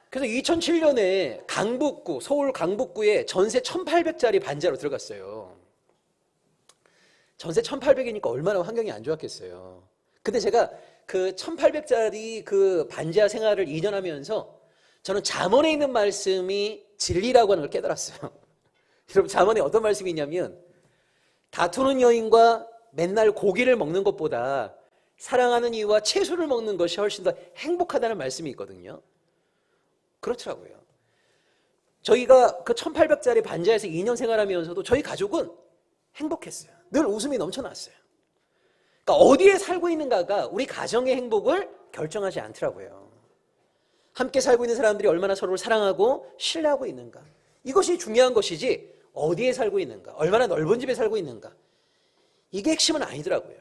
그래서 2007년에 강북구, 서울 강북구에 전세 1,800짜리 반지하로 들어갔어요. 전세 1,800이니까 얼마나 환경이 안 좋았겠어요. 근데 제가 그 1,800짜리 그 반지하 생활을 2년 하면서 저는 잠언에 있는 말씀이 진리라고 하는 걸 깨달았어요. 여러분 잠언에 어떤 말씀이 있냐면 다투는 여인과 맨날 고기를 먹는 것보다 사랑하는 이와 채소를 먹는 것이 훨씬 더 행복하다는 말씀이 있거든요. 그렇더라고요. 저희가 그 1,800짜리 반지하에서 2년 생활하면서도 저희 가족은 행복했어요. 늘 웃음이 넘쳐났어요. 그러니까 어디에 살고 있는가가 우리 가정의 행복을 결정하지 않더라고요. 함께 살고 있는 사람들이 얼마나 서로를 사랑하고 신뢰하고 있는가. 이것이 중요한 것이지 어디에 살고 있는가, 얼마나 넓은 집에 살고 있는가. 이게 핵심은 아니더라고요.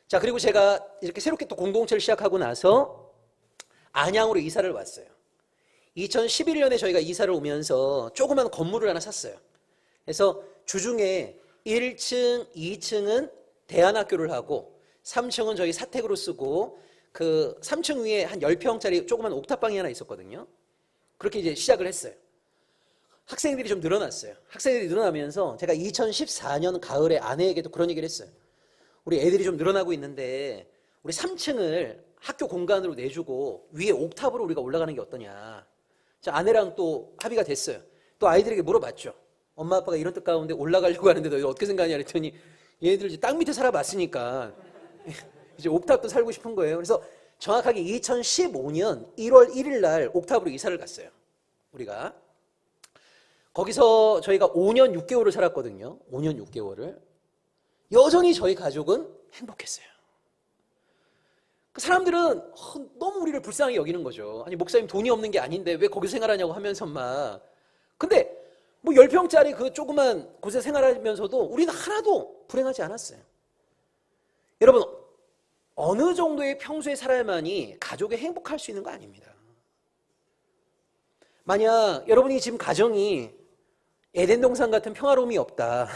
자, 그리고 제가 이렇게 새롭게 또 공동체를 시작하고 나서 안양으로 이사를 왔어요. 2011년에 저희가 이사를 오면서 조그만 건물을 하나 샀어요. 그래서 주중에 1층, 2층은 대안학교를 하고 3층은 저희 사택으로 쓰고 그 3층 위에 한 10평짜리 조그만 옥탑방이 하나 있었거든요. 그렇게 이제 시작을 했어요. 학생들이 좀 늘어났어요. 학생들이 늘어나면서 제가 2014년 가을에 아내에게도 그런 얘기를 했어요. 우리 애들이 좀 늘어나고 있는데 우리 3층을 학교 공간으로 내주고 위에 옥탑으로 우리가 올라가는 게 어떠냐. 자, 아내랑 또 합의가 됐어요. 또 아이들에게 물어봤죠. 엄마 아빠가 이런 뜻 가운데 올라가려고 하는데 너희 어떻게 생각하냐 그랬더니 얘네들 이제 땅 밑에 살아봤으니까 이제 옥탑도 살고 싶은 거예요. 그래서 정확하게 2015년 1월 1일 날 옥탑으로 이사를 갔어요. 우리가 거기서 저희가 5년 6개월을 살았거든요. 5년 6개월을. 여전히 저희 가족은 행복했어요. 그 사람들은 너무 우리를 불쌍하게 여기는 거죠. 아니 목사님 돈이 없는 게 아닌데 왜 거기서 생활하냐고 하면서 막. 근데 뭐 10평짜리 그 조그만 곳에 생활하면서도 우리는 하나도 불행하지 않았어요. 여러분 어느 정도의 평소에 살아야만이 가족이 행복할 수 있는 거 아닙니다. 만약 여러분이 지금 가정이 에덴 동산 같은 평화로움이 없다.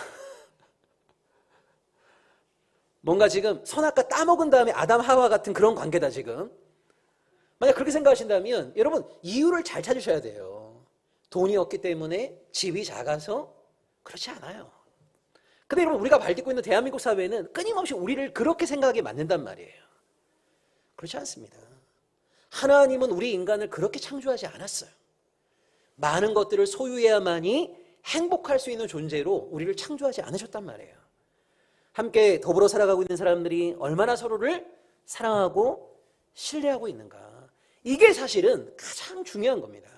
뭔가 지금 선악과 따먹은 다음에 아담 하와 같은 그런 관계다 지금. 만약 그렇게 생각하신다면 여러분 이유를 잘 찾으셔야 돼요. 돈이 없기 때문에 집이 작아서 그렇지 않아요. 근데 여러분 우리가 발딛고 있는 대한민국 사회는 끊임없이 우리를 그렇게 생각하게 만든단 말이에요. 그렇지 않습니다. 하나님은 우리 인간을 그렇게 창조하지 않았어요. 많은 것들을 소유해야만이 행복할 수 있는 존재로 우리를 창조하지 않으셨단 말이에요. 함께 더불어 살아가고 있는 사람들이 얼마나 서로를 사랑하고 신뢰하고 있는가. 이게 사실은 가장 중요한 겁니다.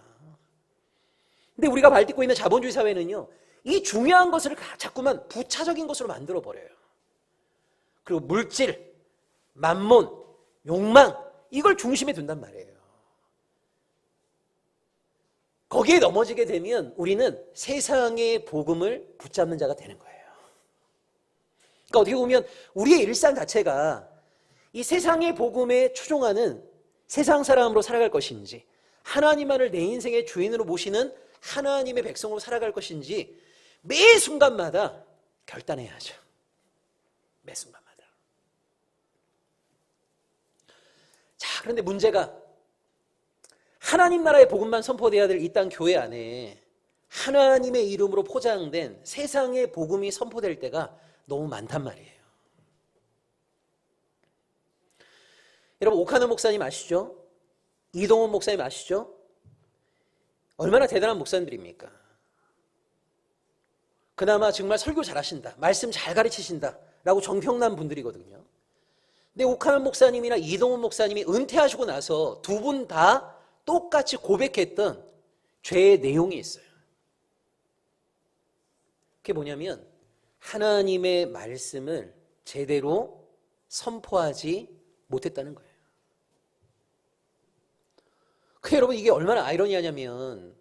근데 우리가 발딛고 있는 자본주의 사회는요, 이 중요한 것을 자꾸만 부차적인 것으로 만들어 버려요. 그리고 물질, 만몬, 욕망, 이걸 중심에 둔단 말이에요. 거기에 넘어지게 되면 우리는 세상의 복음을 붙잡는 자가 되는 거예요. 그러니까 어떻게 보면 우리의 일상 자체가 이 세상의 복음에 추종하는 세상 사람으로 살아갈 것인지 하나님만을 내 인생의 주인으로 모시는 하나님의 백성으로 살아갈 것인지 매 순간마다 결단해야 하죠. 매 순간마다. 자, 그런데 문제가 하나님 나라의 복음만 선포돼야 될 이 땅 교회 안에 하나님의 이름으로 포장된 세상의 복음이 선포될 때가 너무 많단 말이에요. 여러분 오카노 목사님 아시죠? 이동훈 목사님 아시죠? 얼마나 대단한 목사님들입니까? 그나마 정말 설교 잘하신다, 말씀 잘 가르치신다 라고 정평난 분들이거든요. 근데 오카노 목사님이나 이동훈 목사님이 은퇴하시고 나서 두 분 다 똑같이 고백했던 죄의 내용이 있어요. 그게 뭐냐면 하나님의 말씀을 제대로 선포하지 못했다는 거예요. 여러분 이게 얼마나 아이러니하냐면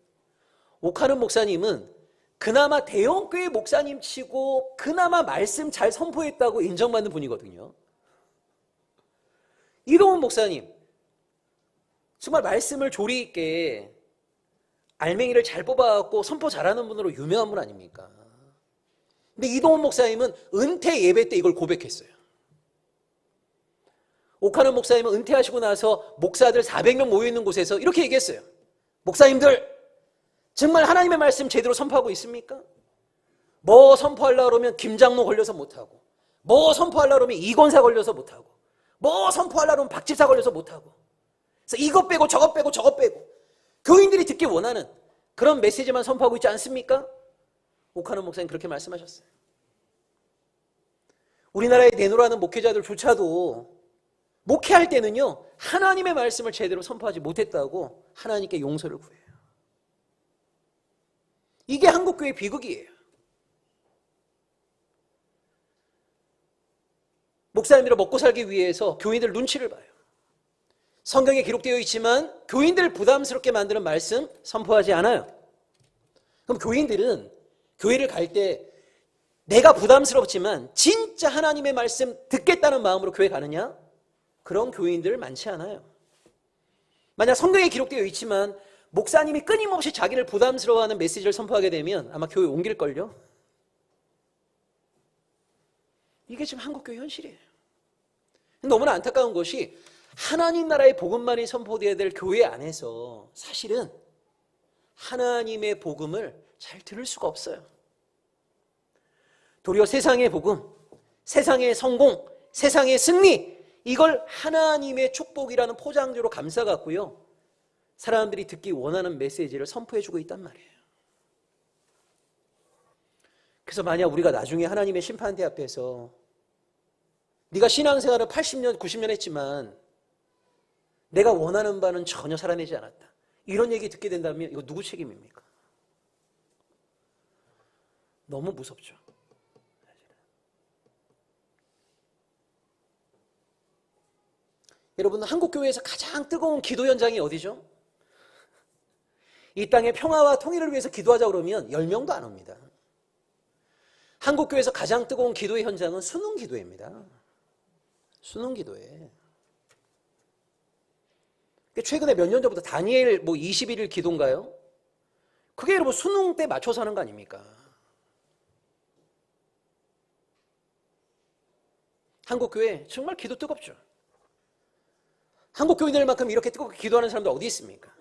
오카는 목사님은 그나마 대형교회 목사님 치고 그나마 말씀 잘 선포했다고 인정받는 분이거든요. 이동훈 목사님 정말 말씀을 조리 있게 알맹이를 잘 뽑아갖고 선포 잘하는 분으로 유명한 분 아닙니까? 근데 이동훈 목사님은 은퇴 예배 때 이걸 고백했어요. 오카노 목사님은 은퇴하시고 나서 목사들 400명 모여있는 곳에서 이렇게 얘기했어요. 목사님들 정말 하나님의 말씀 제대로 선포하고 있습니까? 뭐 선포하려고 그러면 김장로 걸려서 못하고, 뭐 선포하려고 그러면 이권사 걸려서 못하고, 뭐 선포하려고 그러면 박집사 걸려서 못하고, 그래서 이것 빼고 저것 빼고 저것 빼고 교인들이 듣기 원하는 그런 메시지만 선포하고 있지 않습니까? 오카노 목사님 그렇게 말씀하셨어요. 우리나라에 내노라는 목회자들조차도 목회할 때는요 하나님의 말씀을 제대로 선포하지 못했다고 하나님께 용서를 구해요. 이게 한국교회의 비극이에요. 목사님들을 먹고 살기 위해서 교인들 눈치를 봐요. 성경에 기록되어 있지만 교인들을 부담스럽게 만드는 말씀 선포하지 않아요. 그럼 교인들은 교회를 갈 때 내가 부담스럽지만 진짜 하나님의 말씀 듣겠다는 마음으로 교회 가느냐? 그런 교인들 많지 않아요. 만약 성경에 기록되어 있지만 목사님이 끊임없이 자기를 부담스러워하는 메시지를 선포하게 되면 아마 교회 옮길걸요? 이게 지금 한국교회 현실이에요. 너무나 안타까운 것이 하나님 나라의 복음만이 선포되어야 될 교회 안에서 사실은 하나님의 복음을 잘 들을 수가 없어요. 도리어 세상의 복음, 세상의 성공, 세상의 승리, 이걸 하나님의 축복이라는 포장지로 감싸갔고요. 사람들이 듣기 원하는 메시지를 선포해주고 있단 말이에요. 그래서 만약 우리가 나중에 하나님의 심판대 앞에서 네가 신앙생활을 80년, 90년 했지만 내가 원하는 바는 전혀 살아내지 않았다, 이런 얘기 듣게 된다면 이거 누구 책임입니까? 너무 무섭죠. 여러분, 한국교회에서 가장 뜨거운 기도 현장이 어디죠? 이 땅의 평화와 통일을 위해서 기도하자 그러면 10명도 안 옵니다. 한국교회에서 가장 뜨거운 기도의 현장은 수능기도회입니다. 수능기도회. 최근에 몇 년 전부터 다니엘 21일 기도인가요? 그게 여러분 수능 때 맞춰서 하는 거 아닙니까? 한국교회 정말 기도 뜨겁죠. 한국교인들만큼 이렇게 뜨겁게 기도하는 사람들 어디 있습니까?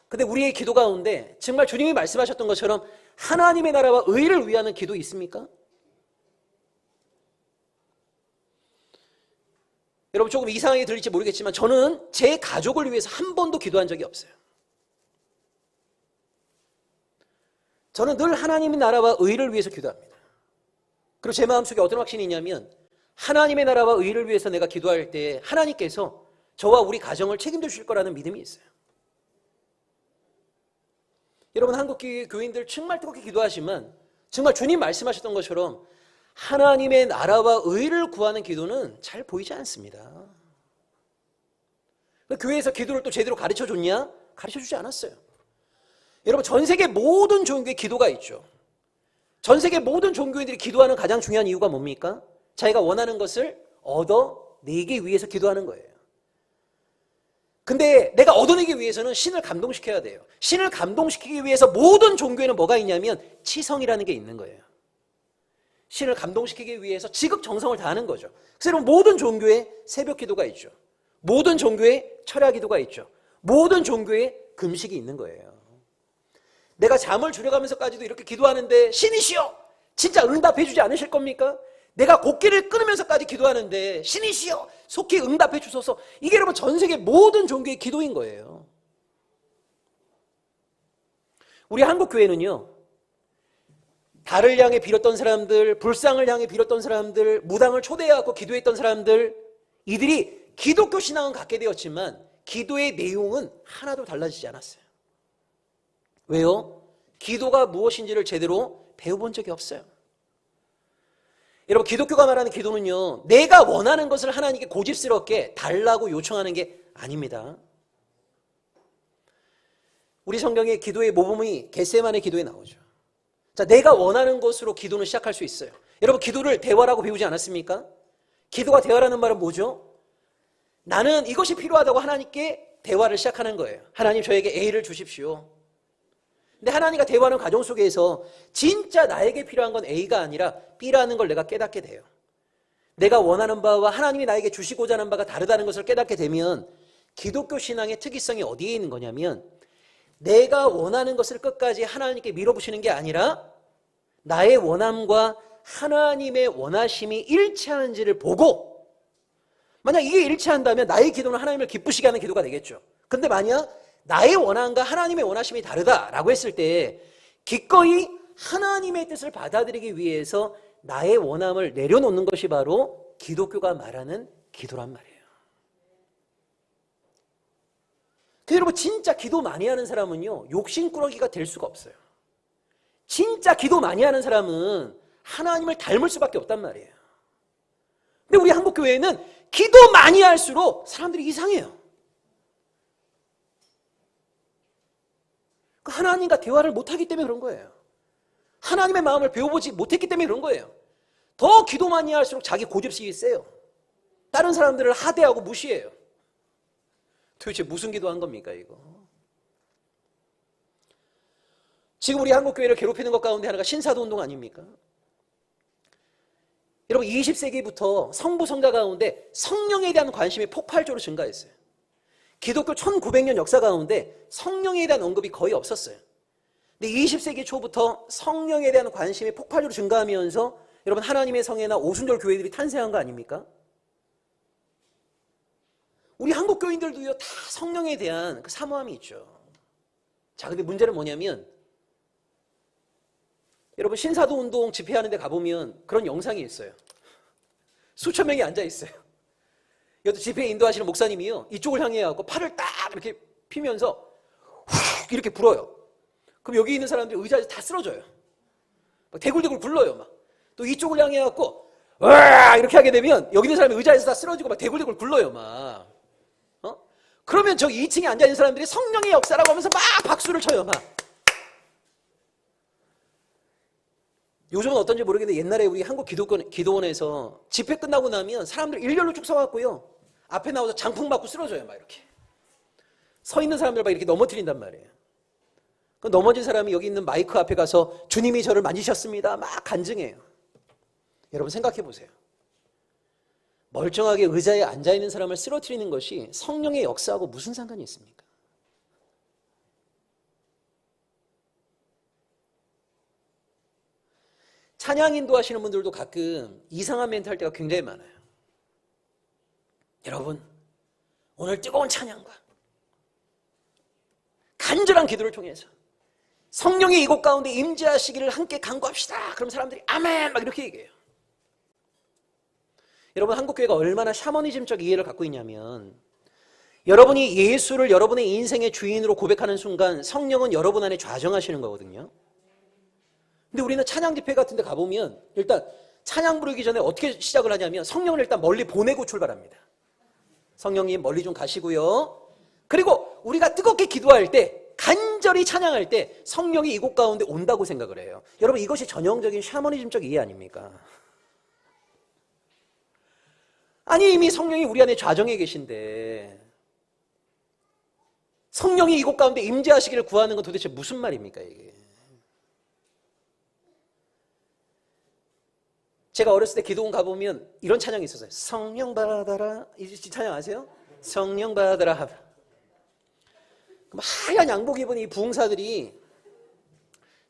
근데 우리의 기도 가운데 정말 주님이 말씀하셨던 것처럼 하나님의 나라와 의를 위하는 기도 있습니까? 여러분, 조금 이상하게 들릴지 모르겠지만 저는 제 가족을 위해서 한 번도 기도한 적이 없어요. 저는 늘 하나님의 나라와 의를 위해서 기도합니다. 그리고 제 마음속에 어떤 확신이 있냐면 하나님의 나라와 의를 위해서 내가 기도할 때 하나님께서 저와 우리 가정을 책임져 주실 거라는 믿음이 있어요. 여러분, 한국 교인들 정말 뜨겁게 기도하지만 정말 주님 말씀하셨던 것처럼 하나님의 나라와 의를 구하는 기도는 잘 보이지 않습니다. 교회에서 기도를 또 제대로 가르쳐 줬냐? 가르쳐 주지 않았어요. 여러분, 전 세계 모든 종교의 기도가 있죠. 전 세계 모든 종교인들이 기도하는 가장 중요한 이유가 뭡니까? 자기가 원하는 것을 얻어내기 위해서 기도하는 거예요. 근데 내가 얻어내기 위해서는 신을 감동시켜야 돼요. 신을 감동시키기 위해서 모든 종교에는 뭐가 있냐면 치성이라는 게 있는 거예요. 신을 감동시키기 위해서 지극정성을 다하는 거죠. 그래서 여러분, 모든 종교에 새벽 기도가 있죠. 모든 종교에 철야 기도가 있죠. 모든 종교에 금식이 있는 거예요. 내가 잠을 줄여가면서까지도 이렇게 기도하는데 신이시여 진짜 응답해 주지 않으실 겁니까? 내가 곡기를 끊으면서까지 기도하는데 신이시여 속히 응답해 주소서. 이게 여러분 전 세계 모든 종교의 기도인 거예요. 우리 한국교회는요, 달을 향해 빌었던 사람들, 불상을 향해 빌었던 사람들, 무당을 초대해갖고 기도했던 사람들, 이들이 기독교 신앙은 갖게 되었지만 기도의 내용은 하나도 달라지지 않았어요. 왜요? 기도가 무엇인지를 제대로 배워본 적이 없어요. 여러분, 기독교가 말하는 기도는요, 내가 원하는 것을 하나님께 고집스럽게 달라고 요청하는 게 아닙니다. 우리 성경의 기도의 모범이 겟세마네 기도에 나오죠. 자, 내가 원하는 것으로 기도는 시작할 수 있어요. 여러분, 기도를 대화라고 배우지 않았습니까? 기도가 대화라는 말은 뭐죠? 나는 이것이 필요하다고 하나님께 대화를 시작하는 거예요. 하나님, 저에게 A를 주십시오. 근데 하나님과 대화하는 과정 속에서 진짜 나에게 필요한 건 A가 아니라 B라는 걸 내가 깨닫게 돼요. 내가 원하는 바와 하나님이 나에게 주시고자 하는 바가 다르다는 것을 깨닫게 되면 기독교 신앙의 특이성이 어디에 있는 거냐면 내가 원하는 것을 끝까지 하나님께 밀어붙이는 게 아니라 나의 원함과 하나님의 원하심이 일치하는지를 보고, 만약 이게 일치한다면 나의 기도는 하나님을 기쁘시게 하는 기도가 되겠죠. 근데 만약 나의 원함과 하나님의 원하심이 다르다라고 했을 때 기꺼이 하나님의 뜻을 받아들이기 위해서 나의 원함을 내려놓는 것이 바로 기독교가 말하는 기도란 말이에요. 여러분, 진짜 기도 많이 하는 사람은요, 욕심꾸러기가 될 수가 없어요. 진짜 기도 많이 하는 사람은 하나님을 닮을 수밖에 없단 말이에요. 근데 우리 한국교회는 기도 많이 할수록 사람들이 이상해요. 하나님과 대화를 못하기 때문에 그런 거예요. 하나님의 마음을 배워보지 못했기 때문에 그런 거예요. 더 기도 많이 할수록 자기 고집심이 세요. 다른 사람들을 하대하고 무시해요. 도대체 무슨 기도한 겁니까, 이거? 지금 우리 한국교회를 괴롭히는 것 가운데 하나가 신사도 운동 아닙니까? 여러분, 20세기부터 성부 성자 가운데 성령에 대한 관심이 폭발적으로 증가했어요. 기독교 1900년 역사 가운데 성령에 대한 언급이 거의 없었어요. 근데 20세기 초부터 성령에 대한 관심이 폭발적으로 증가하면서 여러분, 하나님의 성회나 오순절 교회들이 탄생한 거 아닙니까? 우리 한국 교인들도요, 다 성령에 대한 그 사모함이 있죠. 자, 근데 문제는 뭐냐면 여러분 신사도 운동 집회하는 데 가보면 그런 영상이 있어요. 수천 명이 앉아 있어요. 여기 집회 인도하시는 목사님이요, 이쪽을 향해 갖고 팔을 딱 이렇게 피면서 훅 이렇게 불어요. 그럼 여기 있는 사람들이 의자에서 다 쓰러져요. 막 대굴대굴 굴러요. 막 또 이쪽을 향해 갖고 와 이렇게 하게 되면 여기 있는 사람이 의자에서 다 쓰러지고 막 대굴대굴 굴러요. 막 그러면 저 2층에 앉아 있는 사람들이 성령의 역사라고 하면서 막 박수를 쳐요. 막 요즘은 어떤지 모르겠는데 옛날에 우리 한국 기도원에서 집회 끝나고 나면 사람들 일렬로 쭉 서갖고요, 앞에 나와서 장풍 맞고 쓰러져요. 막 이렇게 서 있는 사람들 막 이렇게 넘어뜨린단 말이에요. 그 넘어진 사람이 여기 있는 마이크 앞에 가서 주님이 저를 만지셨습니다 막 간증해요. 여러분 생각해 보세요. 멀쩡하게 의자에 앉아있는 사람을 쓰러뜨리는 것이 성령의 역사하고 무슨 상관이 있습니까? 찬양 인도하시는 분들도 가끔 이상한 멘트 할 때가 굉장히 많아요. 여러분, 오늘 뜨거운 찬양과 간절한 기도를 통해서 성령의 이곳 가운데 임재하시기를 함께 간구합시다. 그럼 사람들이 아멘 막 이렇게 얘기해요. 여러분, 한국교회가 얼마나 샤머니즘적 이해를 갖고 있냐면, 여러분이 예수를 여러분의 인생의 주인으로 고백하는 순간 성령은 여러분 안에 좌정하시는 거거든요. 근데 우리는 찬양 집회 같은 데 가보면 일단 찬양 부르기 전에 어떻게 시작을 하냐면 성령을 일단 멀리 보내고 출발합니다. 성령님 멀리 좀 가시고요. 그리고 우리가 뜨겁게 기도할 때, 간절히 찬양할 때 성령이 이곳 가운데 온다고 생각을 해요. 여러분, 이것이 전형적인 샤머니즘적 이해 아닙니까? 아니, 이미 성령이 우리 안에 좌정해 계신데 성령이 이곳 가운데 임재하시기를 구하는 건 도대체 무슨 말입니까, 이게? 제가 어렸을 때 기도원 가보면 이런 찬양이 있었어요. 성령 받아라. 이 찬양 아세요? 성령 받아라. 하얀 양복 입은 이 부흥사들이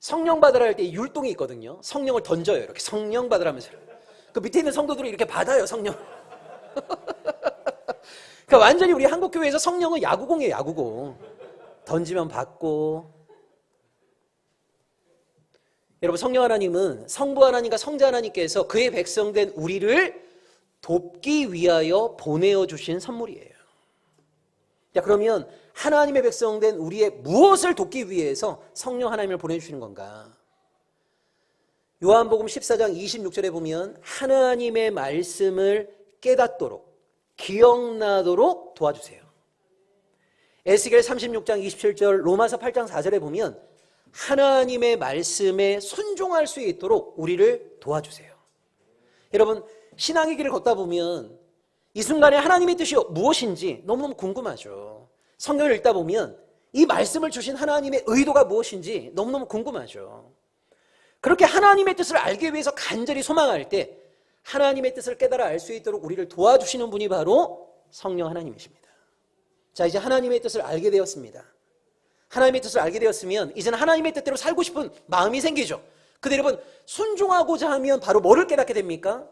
성령 받으라 할 때 율동이 있거든요. 성령을 던져요. 이렇게 성령 받으라 하면서. 그 밑에 있는 성도들이 이렇게 받아요, 성령. 그러니까 완전히 우리 한국교회에서 성령은 야구공이에요, 야구공. 던지면 받고. 여러분, 성령 하나님은 성부 하나님과 성자 하나님께서 그의 백성된 우리를 돕기 위하여 보내어 주신 선물이에요. 자, 그러면 하나님의 백성된 우리의 무엇을 돕기 위해서 성령 하나님을 보내주시는 건가? 요한복음 14장 26절에 보면 하나님의 말씀을 깨닫도록, 기억나도록 도와주세요. 에스겔 36장 27절, 로마서 8장 4절에 보면 하나님의 말씀에 순종할 수 있도록 우리를 도와주세요. 여러분, 신앙의 길을 걷다 보면 이 순간에 하나님의 뜻이 무엇인지 너무너무 궁금하죠. 성경을 읽다 보면 이 말씀을 주신 하나님의 의도가 무엇인지 너무너무 궁금하죠. 그렇게 하나님의 뜻을 알기 위해서 간절히 소망할 때 하나님의 뜻을 깨달아 알 수 있도록 우리를 도와주시는 분이 바로 성령 하나님이십니다. 자, 이제 하나님의 뜻을 알게 되었습니다. 하나님의 뜻을 알게 되었으면 이제는 하나님의 뜻대로 살고 싶은 마음이 생기죠. 근데 여러분, 순종하고자 하면 바로 뭐를 깨닫게 됩니까?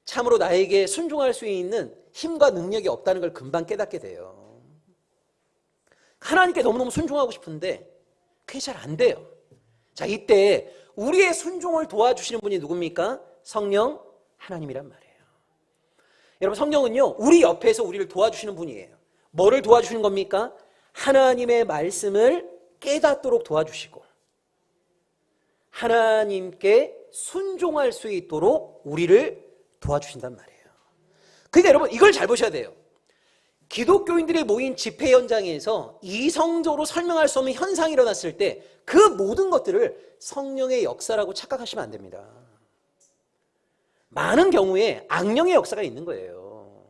참으로 나에게 순종할 수 있는 힘과 능력이 없다는 걸 금방 깨닫게 돼요. 하나님께 너무너무 순종하고 싶은데 그게 잘 안 돼요. 자, 이때 우리의 순종을 도와주시는 분이 누굽니까? 성령 하나님이란 말이에요. 여러분, 성령은요, 우리 옆에서 우리를 도와주시는 분이에요. 뭐를 도와주시는 겁니까? 하나님의 말씀을 깨닫도록 도와주시고 하나님께 순종할 수 있도록 우리를 도와주신단 말이에요. 그러니까 여러분, 이걸 잘 보셔야 돼요. 기독교인들이 모인 집회 현장에서 이성적으로 설명할 수 없는 현상이 일어났을 때 그 모든 것들을 성령의 역사라고 착각하시면 안 됩니다. 많은 경우에 악령의 역사가 있는 거예요.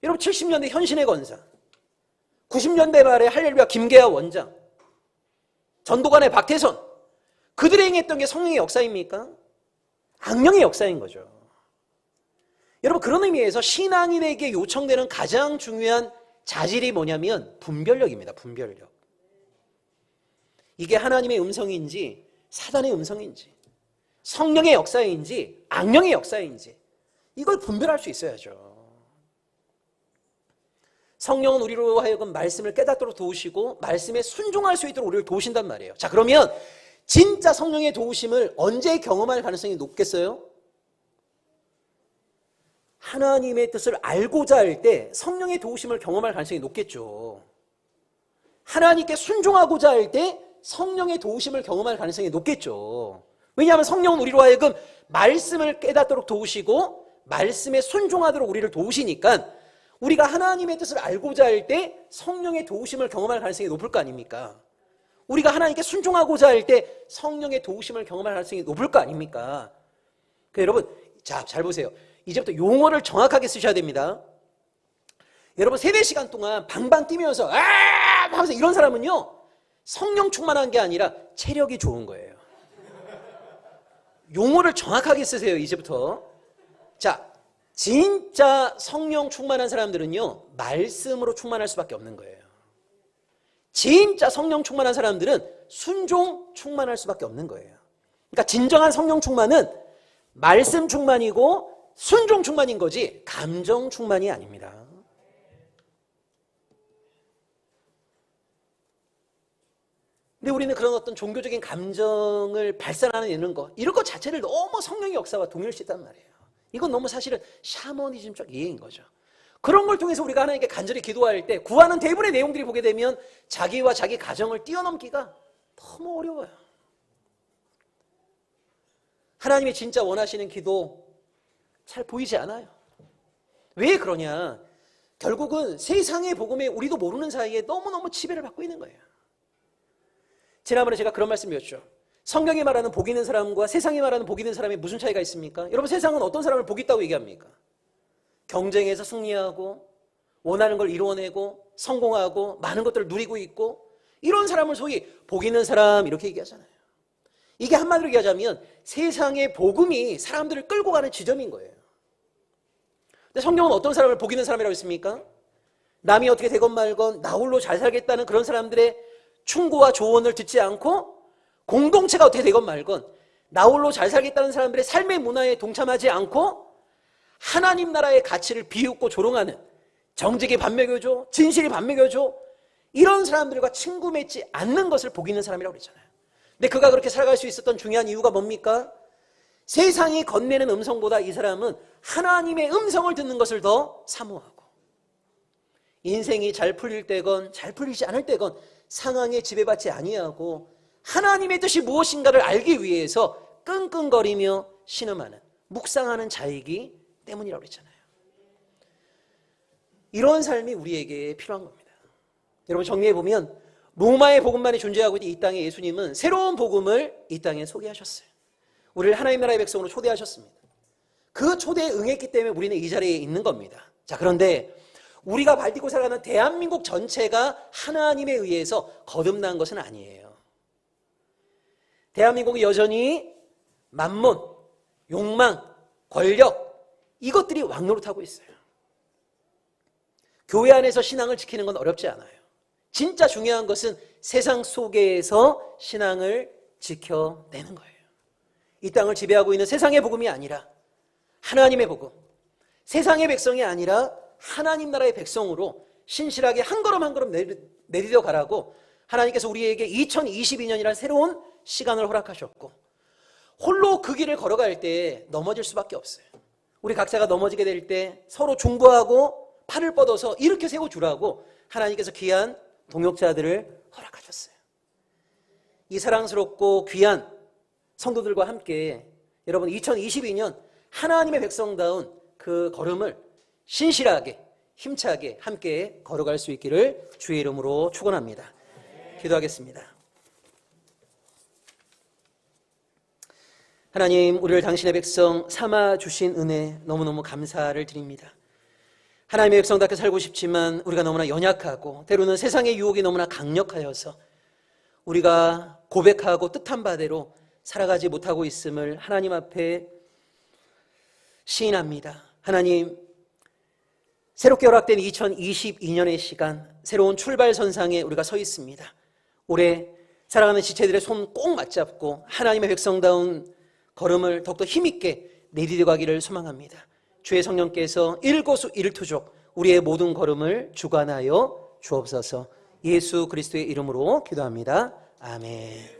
여러분, 70년대 현신의 권사, 90년대 말에 할렐루야 김계하 원장, 전도관의 박태선, 그들이 행했던 게 성령의 역사입니까? 악령의 역사인 거죠. 여러분, 그런 의미에서 신앙인에게 요청되는 가장 중요한 자질이 뭐냐면 분별력입니다. 분별력. 이게 하나님의 음성인지 사단의 음성인지 성령의 역사인지 악령의 역사인지 이걸 분별할 수 있어야죠. 성령은 우리로 하여금 말씀을 깨닫도록 도우시고 말씀에 순종할 수 있도록 우리를 도우신단 말이에요. 자, 그러면 진짜 성령의 도우심을 언제 경험할 가능성이 높겠어요? 하나님의 뜻을 알고자 할 때 성령의 도우심을 경험할 가능성이 높겠죠. 하나님께 순종하고자 할 때 성령의 도우심을 경험할 가능성이 높겠죠. 왜냐하면 성령은 우리로 하여금 말씀을 깨닫도록 도우시고 말씀에 순종하도록 우리를 도우시니까 우리가 하나님의 뜻을 알고자 할 때 성령의 도우심을 경험할 가능성이 높을 거 아닙니까? 우리가 하나님께 순종하고자 할 때 성령의 도우심을 경험할 가능성이 높을 거 아닙니까? 여러분, 자, 잘 보세요. 이제부터 용어를 정확하게 쓰셔야 됩니다. 여러분, 세배 시간 동안 방방 뛰면서 하면서 이런 사람은요, 성령 충만한 게 아니라 체력이 좋은 거예요. 용어를 정확하게 쓰세요, 이제부터. 자, 진짜 성령 충만한 사람들은요, 말씀으로 충만할 수밖에 없는 거예요. 진짜 성령 충만한 사람들은 순종 충만할 수밖에 없는 거예요. 그러니까 진정한 성령 충만은 말씀 충만이고 순종 충만인 거지 감정 충만이 아닙니다. 근데 우리는 그런 어떤 종교적인 감정을 발산하는 이런 것 자체를 너무 성령의 역사와 동일시했단 말이에요. 이건 너무 사실은 샤머니즘적 이해인 거죠. 그런 걸 통해서 우리가 하나님께 간절히 기도할 때 구하는 대부분의 내용들이 보게 되면 자기와 자기 가정을 뛰어넘기가 너무 어려워요. 하나님이 진짜 원하시는 기도 잘 보이지 않아요. 왜 그러냐? 결국은 세상의 복음에 우리도 모르는 사이에 너무너무 지배를 받고 있는 거예요. 지난번에 제가 그런 말씀 드렸죠. 성경이 말하는 복 있는 사람과 세상이 말하는 복 있는 사람이 무슨 차이가 있습니까? 여러분, 세상은 어떤 사람을 복 있다고 얘기합니까? 경쟁에서 승리하고 원하는 걸 이루어내고 성공하고 많은 것들을 누리고 있고 이런 사람을 소위 복 있는 사람 이렇게 얘기하잖아요. 이게 한마디로 얘기하자면 세상의 복음이 사람들을 끌고 가는 지점인 거예요. 근데 성경은 어떤 사람을 복 있는 사람이라고 했습니까? 남이 어떻게 되건 말건 나 홀로 잘 살겠다는 그런 사람들의 충고와 조언을 듣지 않고 공동체가 어떻게 되건 말건 나 홀로 잘 살겠다는 사람들의 삶의 문화에 동참하지 않고 하나님 나라의 가치를 비웃고 조롱하는 정직이 밥 먹여줘, 진실이 밥 먹여줘 이런 사람들과 친구 맺지 않는 것을 복 있는 사람이라고 그랬잖아요. 근데 그가 그렇게 살아갈 수 있었던 중요한 이유가 뭡니까? 세상이 건네는 음성보다 이 사람은 하나님의 음성을 듣는 것을 더 사모하고 인생이 잘 풀릴 때건 잘 풀리지 않을 때건 상황에 지배받지 아니하고 하나님의 뜻이 무엇인가를 알기 위해서 끙끙거리며 신음하는 묵상하는 자이기 때문이라고 그랬잖아요. 이런 삶이 우리에게 필요한 겁니다. 여러분, 정리해보면 로마의 복음만이 존재하고 있는 이 땅에 예수님은 새로운 복음을 이 땅에 소개하셨어요. 우리를 하나님 나라의 백성으로 초대하셨습니다. 그 초대에 응했기 때문에 우리는 이 자리에 있는 겁니다. 자, 그런데 우리가 발딛고 살아가는 대한민국 전체가 하나님에 의해서 거듭난 것은 아니에요. 대한민국이 여전히 만몬, 욕망, 권력 이것들이 왕노릇하고 있어요. 교회 안에서 신앙을 지키는 건 어렵지 않아요. 진짜 중요한 것은 세상 속에서 신앙을 지켜내는 거예요. 이 땅을 지배하고 있는 세상의 복음이 아니라 하나님의 복음, 세상의 백성이 아니라 하나님 나라의 백성으로 신실하게 한 걸음 한 걸음 내디뎌 가라고 하나님께서 우리에게 2022년이라는 새로운 시간을 허락하셨고 홀로 그 길을 걸어갈 때 넘어질 수밖에 없어요. 우리 각자가 넘어지게 될 때 서로 중보하고 팔을 뻗어서 일으켜 세워주라고 하나님께서 귀한 동역자들을 허락하셨어요. 이 사랑스럽고 귀한 성도들과 함께 여러분 2022년 하나님의 백성다운 그 걸음을 신실하게 힘차게 함께 걸어갈 수 있기를 주의 이름으로 축원합니다. 기도하겠습니다. 하나님, 우리를 당신의 백성 삼아주신 은혜 너무너무 감사를 드립니다. 하나님의 백성답게 살고 싶지만 우리가 너무나 연약하고 때로는 세상의 유혹이 너무나 강력하여서 우리가 고백하고 뜻한 바대로 살아가지 못하고 있음을 하나님 앞에 시인합니다. 하나님, 새롭게 허락된 2022년의 시간, 새로운 출발선상에 우리가 서 있습니다. 올해 사랑하는 지체들의 손 꼭 맞잡고 하나님의 백성다운 걸음을 더욱더 힘있게 내디뎌 가기를 소망합니다. 주의 성령께서 일거수 일투족 우리의 모든 걸음을 주관하여 주옵소서. 예수 그리스도의 이름으로 기도합니다. 아멘.